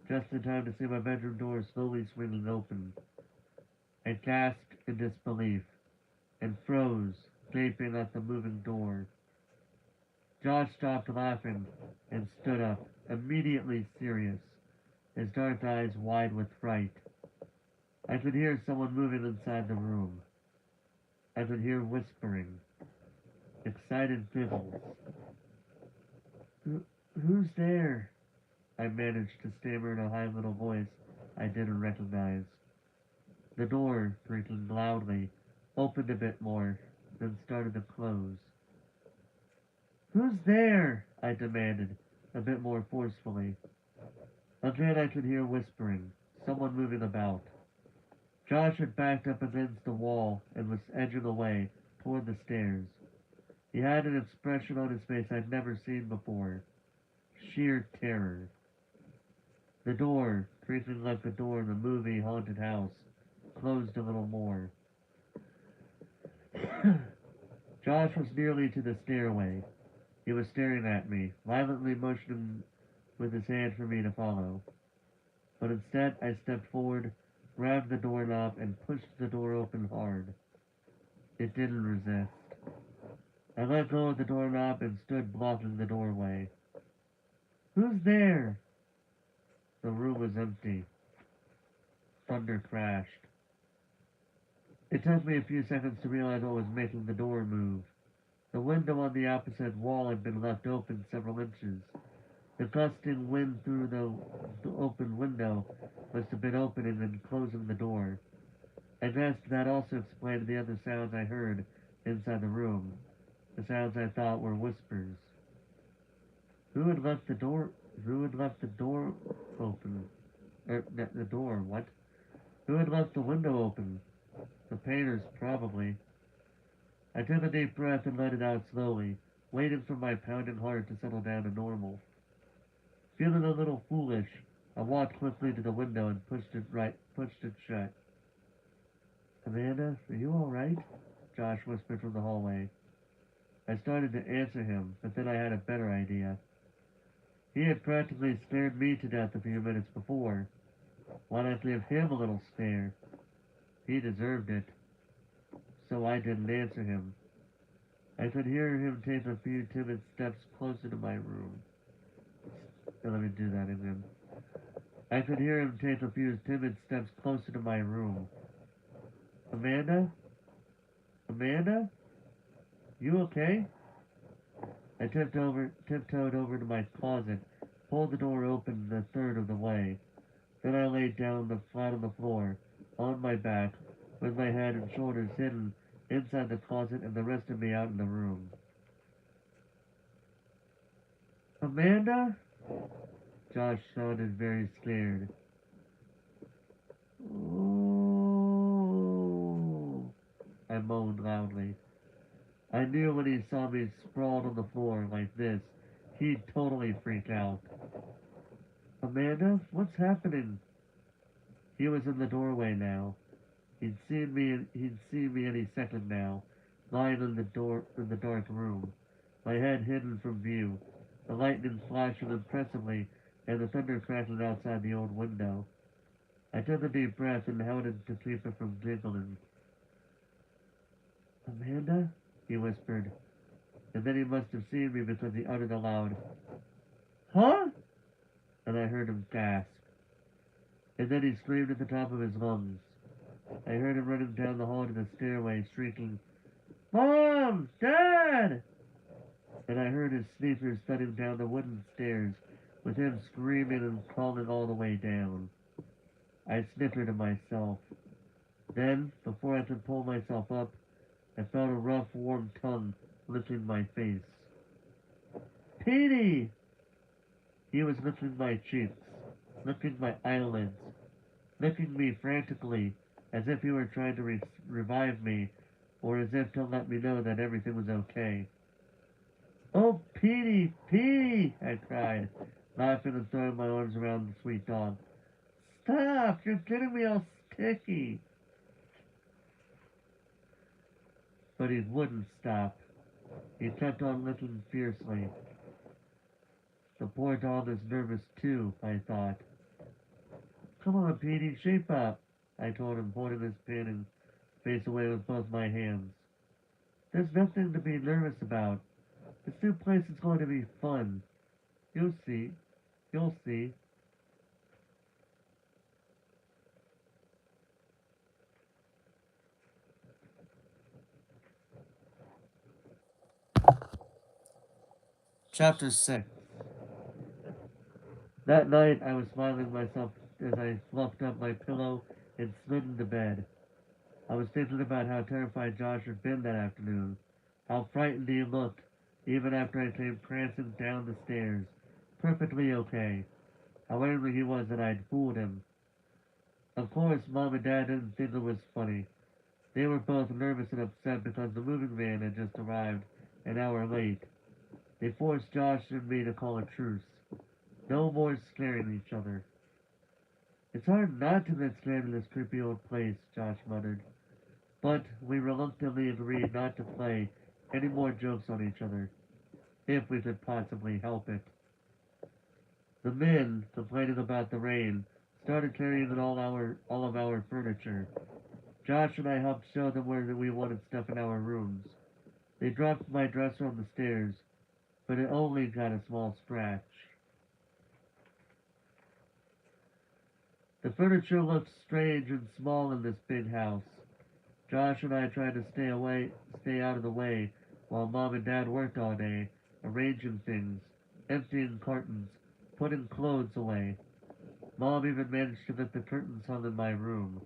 just in time to see my bedroom door slowly swinging open. I gasped in disbelief and froze, gaping at the moving door. Josh stopped laughing and stood up, immediately serious, his dark eyes wide with fright. I could hear someone moving inside the room. I could hear whispering, excited giggles. Who's there? I managed to stammer in a high little voice I didn't recognize. The door, creaking loudly, opened a bit more, then started to close. Who's there? I demanded, a bit more forcefully. Again I could hear whispering, someone moving about. Josh had backed up against the wall and was edging away toward the stairs. He had an expression on his face I'd never seen before. Sheer terror. The door, creaking like the door in the movie Haunted House, closed a little more. Josh was nearly to the stairway. He was staring at me, violently motioning with his hand for me to follow. But instead, I stepped forward, grabbed the doorknob, and pushed the door open hard. It didn't resist. I let go of the doorknob and stood blocking the doorway. Who's there? The room was empty. Thunder crashed. It took me a few seconds to realize what was making the door move. The window on the opposite wall had been left open several inches. The gusting wind through the open window must have been opening and closing the door. I guessed that also explained the other sounds I heard inside the room. The sounds I thought were whispers. Who had left the door? Who had left the door open? The door, what? Who had left the window open? The painters, probably. I took a deep breath and let it out slowly, waiting for my pounding heart to settle down to normal. Feeling a little foolish, I walked quickly to the window and pushed it shut. Amanda, are you alright? Josh whispered from the hallway. I started to answer him, but then I had a better idea. He had practically scared me to death a few minutes before. Why not give him a little scare? He deserved it. So I didn't answer him. I could hear him take a few timid steps closer to my room. Let me do that again. I could hear him take a few timid steps closer to my room. Amanda? Amanda? You okay? I tiptoed over to my closet, pulled the door open a third of the way. Then I laid down flat on the floor, on my back, with my head and shoulders hidden inside the closet and the rest of me out in the room. Amanda? Josh sounded very scared. Oh, I moaned loudly. I knew when he saw me sprawled on the floor like this, he'd totally freak out. Amanda, what's happening? He was in the doorway now. He'd see me any second now, lying in the dark room, my head hidden from view, the lightning flashing impressively and the thunder crashing outside the old window. I took a deep breath and held it to keep it from giggling. Amanda? He whispered, and then he must have seen me because he uttered aloud, Huh? And I heard him gasp. And then he screamed at the top of his lungs. I heard him running down the hall to the stairway, shrieking, Mom! Dad! and I heard his sneakers thudding down the wooden stairs, with him screaming and crawling all the way down. I snickered to myself. Then, before I could pull myself up, I felt a rough, warm tongue licking my face. Petey! He was licking my cheeks, licking my eyelids, licking me frantically, as if he were trying to revive me, or as if to let me know that everything was okay. Oh, Petey, Petey! I cried, laughing and throwing my arms around the sweet dog. Stop! You're getting me all sticky! But he wouldn't stop. He kept on licking fiercely. The poor dog is nervous too, I thought. Come on, Petey, shape up, I told him, holding his panting face away with both my hands. There's nothing to be nervous about. This new place is going to be fun. You'll see. You'll see. Chapter 6. That night I was smiling myself as I fluffed up my pillow and slid into bed. I was thinking about how terrified Josh had been that afternoon, how frightened he looked, even after I came prancing down the stairs, perfectly okay, how angry he was that I'd fooled him. Of course, Mom and Dad didn't think it was funny. They were both nervous and upset because the moving van had just arrived an hour late. They forced Josh and me to call a truce. No more scaring each other. It's hard not to get scared in this creepy old place, Josh muttered. But we reluctantly agreed not to play any more jokes on each other, if we could possibly help it. The men, complaining about the rain, started carrying in all of our furniture. Josh and I helped show them where we wanted stuff in our rooms. They dropped my dresser on the stairs, but it only got a small scratch. The furniture looked strange and small in this big house. Josh and I tried to stay out of the way, while Mom and Dad worked all day, arranging things, emptying cartons, putting clothes away. Mom even managed to get the curtains hung in my room.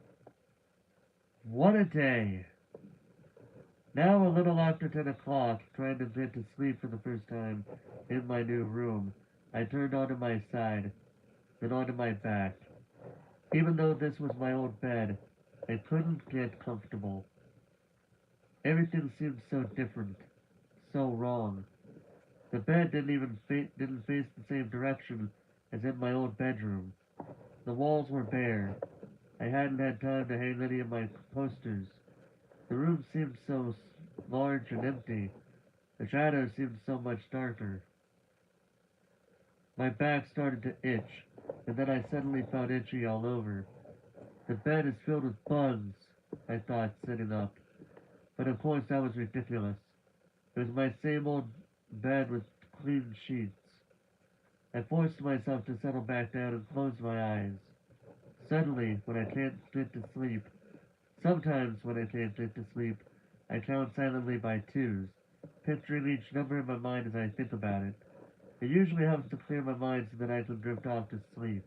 What a day! Now a little after 10 o'clock, trying to get to sleep for the first time in my new room, I turned onto my side, then onto my back. Even though this was my old bed, I couldn't get comfortable. Everything seemed so different, so wrong. The bed didn't face the same direction as in my old bedroom. The walls were bare. I hadn't had time to hang any of my posters. The room seemed so large and empty. The shadows seemed so much darker. My back started to itch, and then I suddenly felt itchy all over. The bed is filled with bugs, I thought, sitting up. But of course that was ridiculous. It was my same old bed with clean sheets. I forced myself to settle back down and close my eyes. Suddenly, when I can't get to sleep, sometimes when I can't get to sleep, I count silently by twos, picturing each number in my mind as I think about it. It usually helps to clear my mind so that I can drift off to sleep.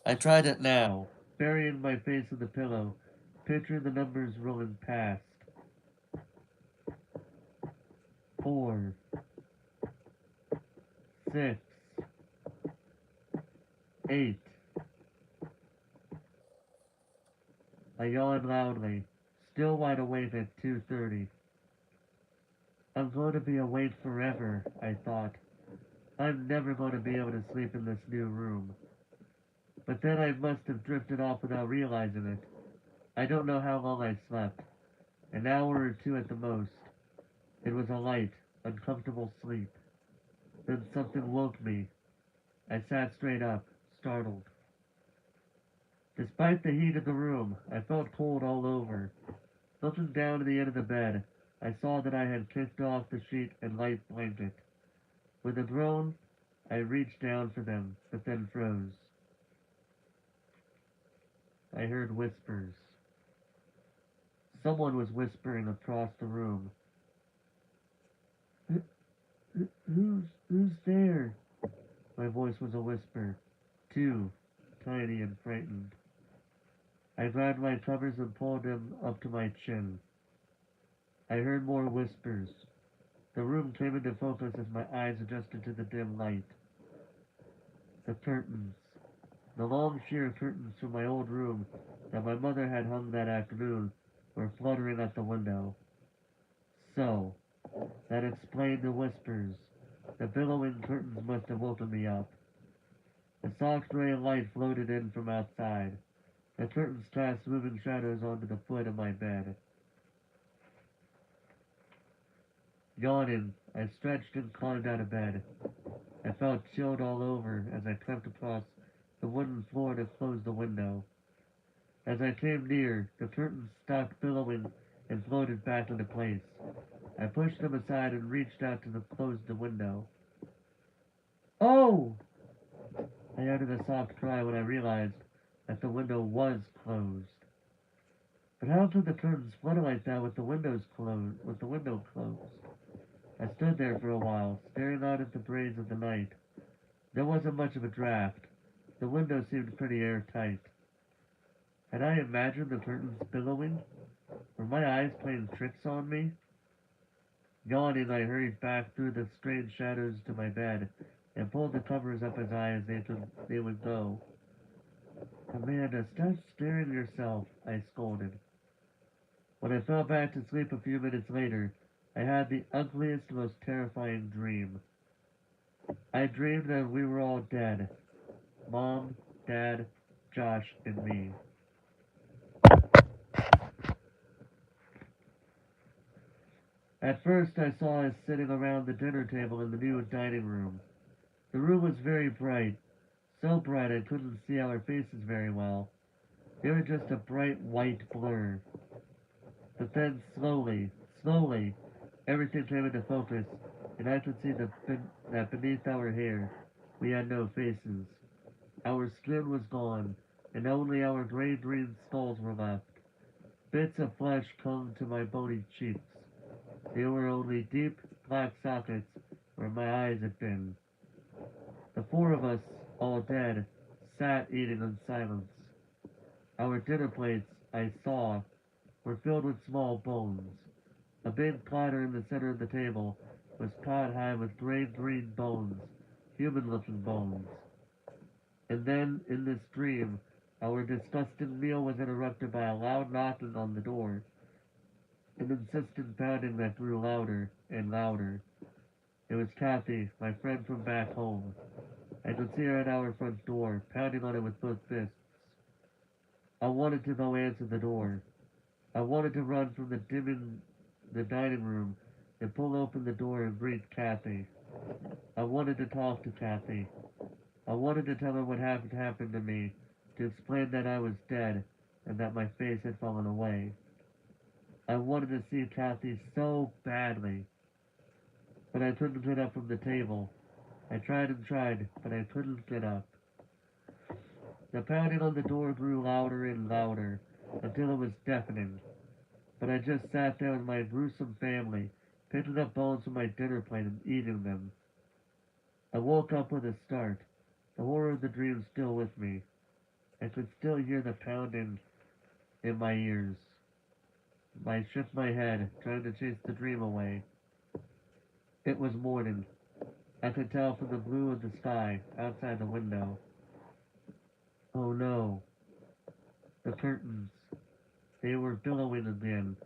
I tried it now, burying my face in the pillow, picturing the numbers rolling past. 4, 6, 8. I yawned loudly, still wide awake at 2:30. I'm going to be awake forever, I thought. I'm never going to be able to sleep in this new room. But then I must have drifted off without realizing it. I don't know how long I slept. An hour or two at the most. It was a light, uncomfortable sleep. Then something woke me. I sat straight up, startled. Despite the heat of the room, I felt cold all over. Looking down at the end of the bed, I saw that I had kicked off the sheet and light blanket. With a groan, I reached down for them, but then froze. I heard whispers. Someone was whispering across the room. Who's there? My voice was a whisper, too tiny and frightened. I grabbed my covers and pulled them up to my chin. I heard more whispers. The room came into focus as my eyes adjusted to the dim light. The curtains. The long sheer curtains from my old room that my mother had hung that afternoon were fluttering at the window. So, that explained the whispers. The billowing curtains must have woken me up. The soft gray light floated in from outside. The curtains cast moving shadows onto the foot of my bed. Yawning, I stretched and climbed out of bed. I felt chilled all over as I crept across the wooden floor to close the window. As I came near, the curtains stopped billowing and floated back into place. I pushed them aside and reached out to close the window. Oh! I uttered a soft cry when I realized that the window was closed. But how could the curtains flutter like that with the windows closed? With the window closed? I stood there for a while, staring out at the blaze of the night. There wasn't much of a draft. The window seemed pretty airtight. Had I imagined the curtains billowing? Were my eyes playing tricks on me? Yawning, I hurried back through the strange shadows to my bed and pulled the covers up as high as they would go. Amanda, stop staring at yourself, I scolded. When I fell back to sleep a few minutes later, I had the ugliest, most terrifying dream. I dreamed that we were all dead. Mom, Dad, Josh, and me. At first I saw us sitting around the dinner table in the new dining room. The room was very bright, so bright I couldn't see our faces very well. They were just a bright white blur. But then slowly, everything came into focus, and I could see that beneath our hair, we had no faces. Our skin was gone, and only our gray-green skulls were left. Bits of flesh clung to my bony cheeks. There were only deep, black sockets where my eyes had been. The four of us, all dead, sat eating in silence. Our dinner plates, I saw, were filled with small bones. A big platter in the center of the table was piled high with gray-green bones, human-looking bones. And then, in this dream, our disgusting meal was interrupted by a loud knocking on the door, an insistent pounding that grew louder and louder. It was Kathy, my friend from back home. I could see her at our front door, pounding on it with both fists. I wanted to go answer the door. I wanted to run from the dining room and pull open the door and greet Kathy. I wanted to talk to Kathy. I wanted to tell her what had happened to me, to explain that I was dead and that my face had fallen away. I wanted to see Kathy so badly, but I couldn't get up from the table. I tried and tried, but I couldn't get up. The pounding on the door grew louder and louder until it was deafening, but I just sat there with my gruesome family, picking up bones from my dinner plate and eating them. I woke up with a start, the horror of the dream still with me. I could still hear the pounding in my ears. I shook my head, trying to chase the dream away. It was morning. I could tell from the blue of the sky outside the window. Oh no. The curtains. They were billowing again,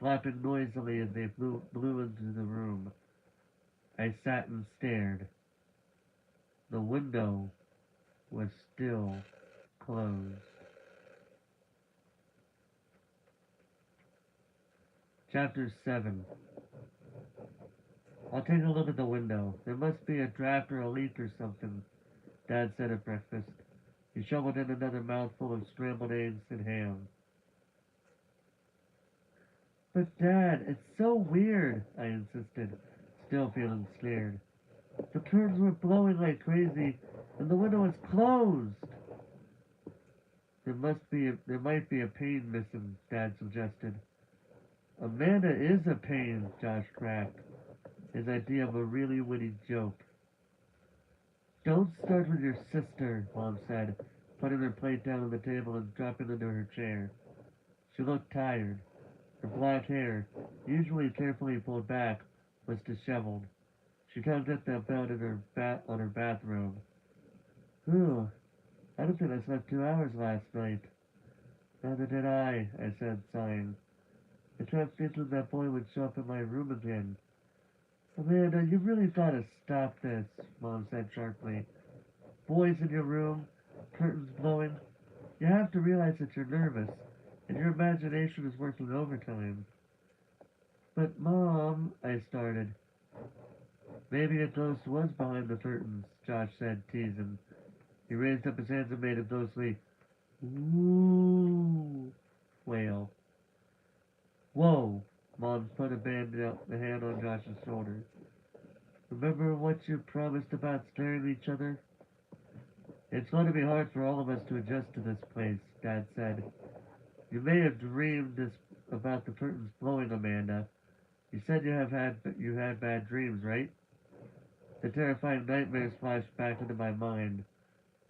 flapping noisily as they blew into the room. I sat and stared. The window was still closed. Chapter 7. I'll take a look at the window. There must be a draft or a leak or something, Dad said at breakfast. He shoveled in another mouthful of scrambled eggs and ham. But Dad, it's so weird, I insisted, still feeling scared. The curtains were blowing like crazy, and the window was closed. There might be a pane missing, Dad suggested. Amanda is a pain, Josh cracked. his idea of a really witty joke. Don't start with your sister, Mom said, putting her plate down on the table and dropping into her chair. She looked tired. Her black hair, usually carefully pulled back, was disheveled. She tugged at the belt in on her bathrobe. Whew, I don't think I slept 2 hours last night. Neither did I said, sighing. I kept thinking that boy would show up in my room again. Amanda, you really gotta stop this, Mom said sharply. Boys in your room, curtains blowing. You have to realize that you're nervous, and your imagination is working overtime. But, Mom, I started. Maybe a ghost was behind the curtains, Josh said, teasing. He raised up his hands and made a ghostly, ooh, wail. Whoa! Mom put a hand on Josh's shoulder. Remember what you promised about scaring each other? It's going to be hard for all of us to adjust to this place, Dad said. You may have dreamed this about the curtains blowing, Amanda. You said you had bad dreams, right? The terrifying nightmares flashed back into my mind.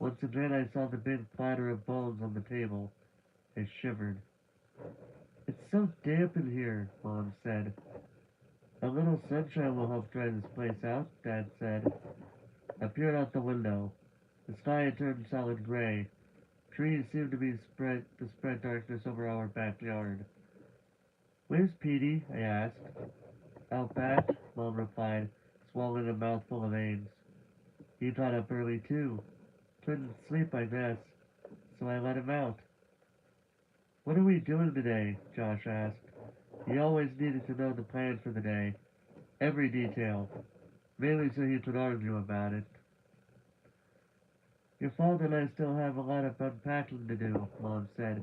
Once again I saw the big platter of bones on the table. I shivered. It's so damp in here, Mom said. A little sunshine will help dry this place out, Dad said. I peered out the window. The sky had turned solid gray. Trees seemed to spread darkness over our backyard. Where's Petey? I asked. Out back, Mom replied, swallowing a mouthful of eggs. He got up early too. Couldn't sleep, I guess, so I let him out. What are we doing today? Josh asked. He always needed to know the plan for the day, every detail, mainly so he could argue about it. Your father and I still have a lot of unpacking to do, Mom said,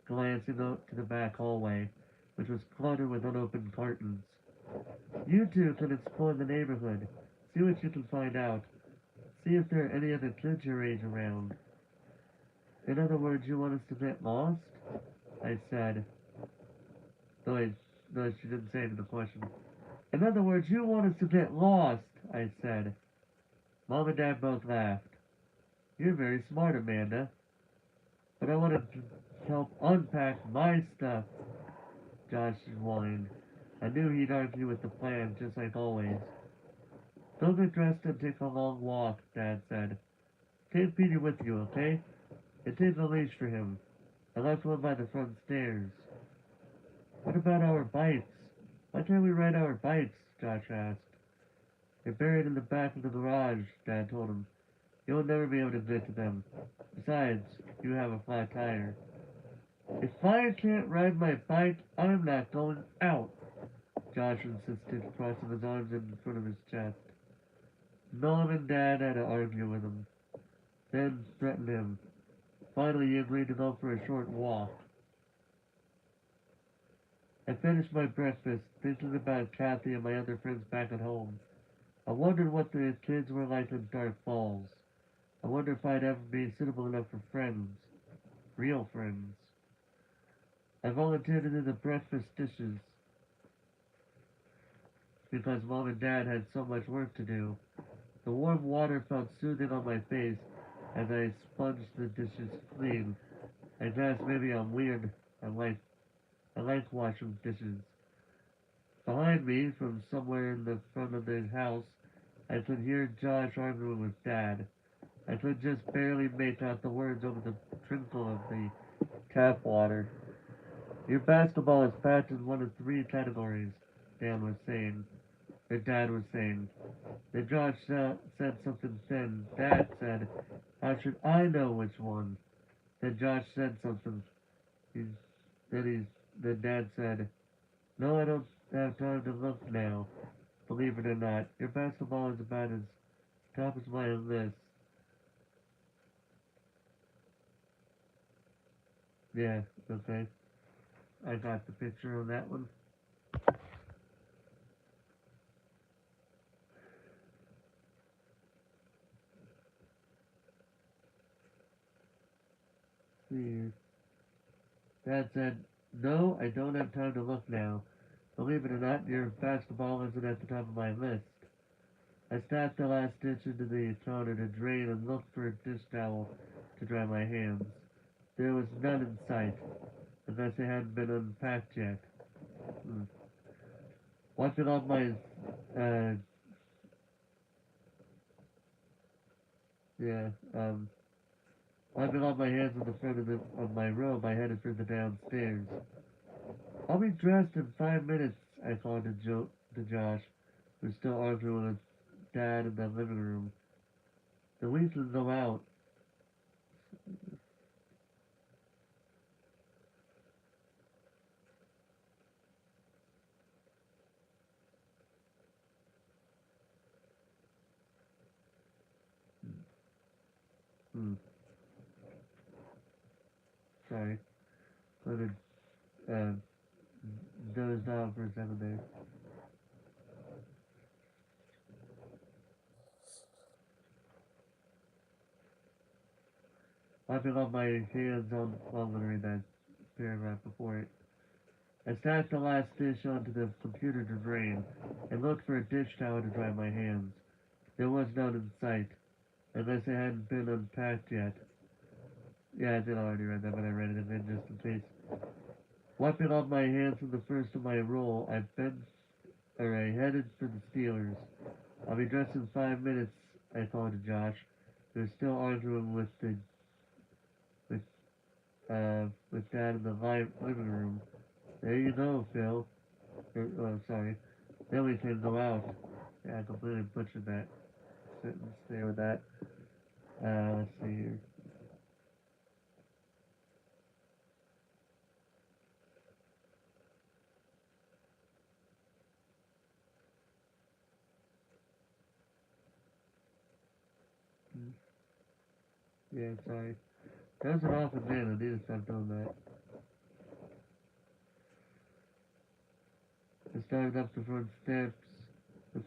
glancing out to the back hallway, which was cluttered with unopened cartons. You two can explore the neighborhood, see what you can find out, see if there are any other kids your age around. In other words, you want us to get lost? I said, though, I, though she didn't say it in the question. In other words, you want us to get lost, I said. Mom and Dad both laughed. You're very smart, Amanda. But I wanted to help unpack my stuff, Josh whined. I knew he'd argue with the plan, just like always. Go get dressed and take a long walk, Dad said. Take Peter with you, okay? And take a leash for him. I left one by the front stairs. What about our bikes? Why can't we ride our bikes? Josh asked. They're buried in the back of the garage, Dad told him. You'll never be able to get to them. Besides, you have a flat tire. If I can't ride my bike, I'm not going out, Josh insisted, crossing his arms in front of his chest. Mom and Dad had to argue with him, then threatened him. Finally, he agreed to go for a short walk. I finished my breakfast, thinking about Kathy and my other friends back at home. I wondered what the kids were like in Dark Falls. I wonder if I'd ever be suitable enough for friends. Real friends. I volunteered to do the breakfast dishes because Mom and Dad had so much work to do. The warm water felt soothing on my face as I sponged the dishes clean. I guess maybe I'm weird. I like I like washing dishes. Behind me, from somewhere in the front of the house, I could hear Josh arguing with Dad. I could just barely make out the words over the trickle of the tap water. Your basketball is packed in one of three categories, Dad was saying. Then Josh said something thin. Dad said, how should I know which one? Then Josh said something. He, then Dad said, no, I don't have time to look now. Believe it or not, your basketball is about as top as my list. Yeah, okay. I got the picture on that one. See, Dad said, no, I don't have time to look now. Believe it or not, your basketball isn't at the top of my list. I stacked the last ditch into the toner to drain and looked for a dish towel to dry my hands. There was none in sight, unless it hadn't been unpacked yet. Hmm. Wiping off my, uh, yeah, wiping off my hands on the front of my robe, I headed for the downstairs. I'll be dressed in 5 minutes, I called to Josh, who was still arguing with Dad in the living room. The lease would go out. Hmm, sorry. Let me, uh, dozed off for a second there. Wiping off my hands on the read that paragraph before it. I stacked the last dish onto the computer to drain, and looked for a dish towel to dry my hands. There was none in sight, unless it hadn't been unpacked yet. Yeah, I did already read that, but I read it again just in case. Wiping off my hands from the first of my roll, I headed for the Steelers. I'll be dressed in 5 minutes, I called to Josh, who was still arguing with with Dad in the living room. There you go, Phil. Oh, sorry. Then we can go out. Yeah, I completely butchered that sentence there with that. Let's see here. Hmm. Yeah, sorry. That was an awful man. I need to stop doing that. I started up the front stairs, and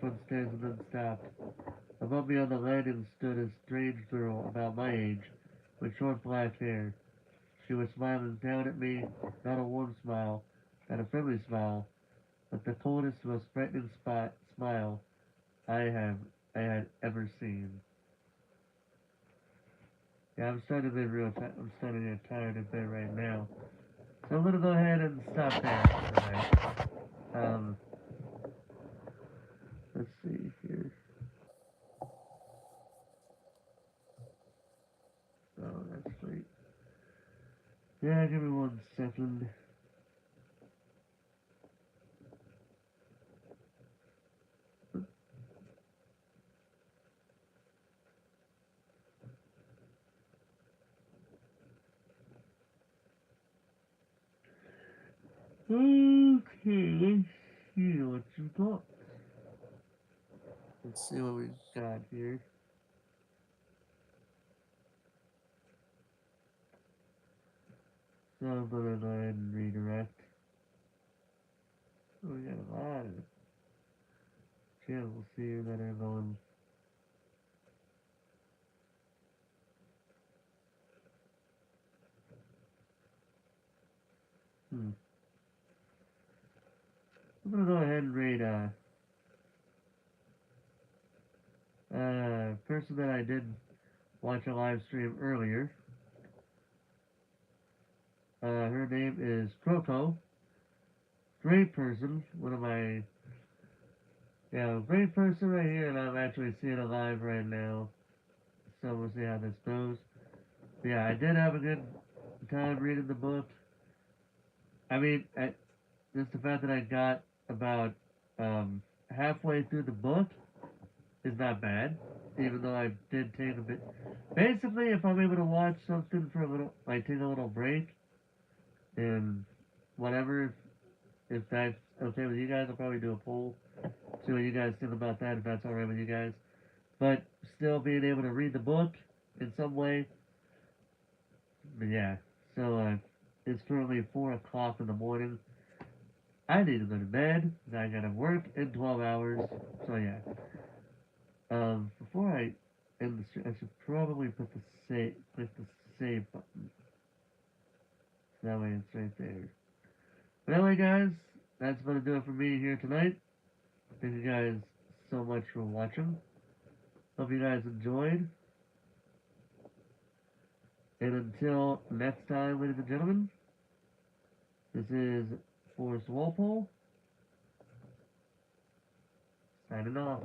then stopped. Above me on the landing stood a strange girl about my age, with short black hair. She was smiling down at me, not a warm smile, not a friendly smile, but the coldest, most threatening smile I have I had ever seen. Yeah, I'm starting to get tired of it right now. So I'm gonna go ahead and stop there tonight. Let's see here. Oh, that's great. Yeah, give me 1 second. Okay, let's see what you got. Let's see what we've got here. So I'm gonna go ahead and redirect. Oh, we got a lot of channels here that are going. Hmm. I'm gonna go ahead and read person that I did watch a live stream earlier. Her name is Croco. Great person. One of my yeah, great person right here, and I'm actually seeing it live right now. So we'll see how this goes. But yeah, I did have a good time reading the book. I mean, just the fact that I got about halfway through the book is not bad, even though I did take a bit. Basically, if I'm able to watch something for a little, like take a little break and whatever, if that's okay with you guys, I'll probably do a poll. See what you guys think about that, if that's alright with you guys. But still being able to read the book in some way, but yeah. So it's currently 4 o'clock in the morning. I need to go to bed. I gotta work in 12 hours. So yeah. Before I end the stream, I should probably click the save button. So that way it's right there. But anyway, guys, that's gonna do it for me. for watching. Hope you guys enjoyed. And until next time, ladies and gentlemen, this is Forrest Walpole signing off.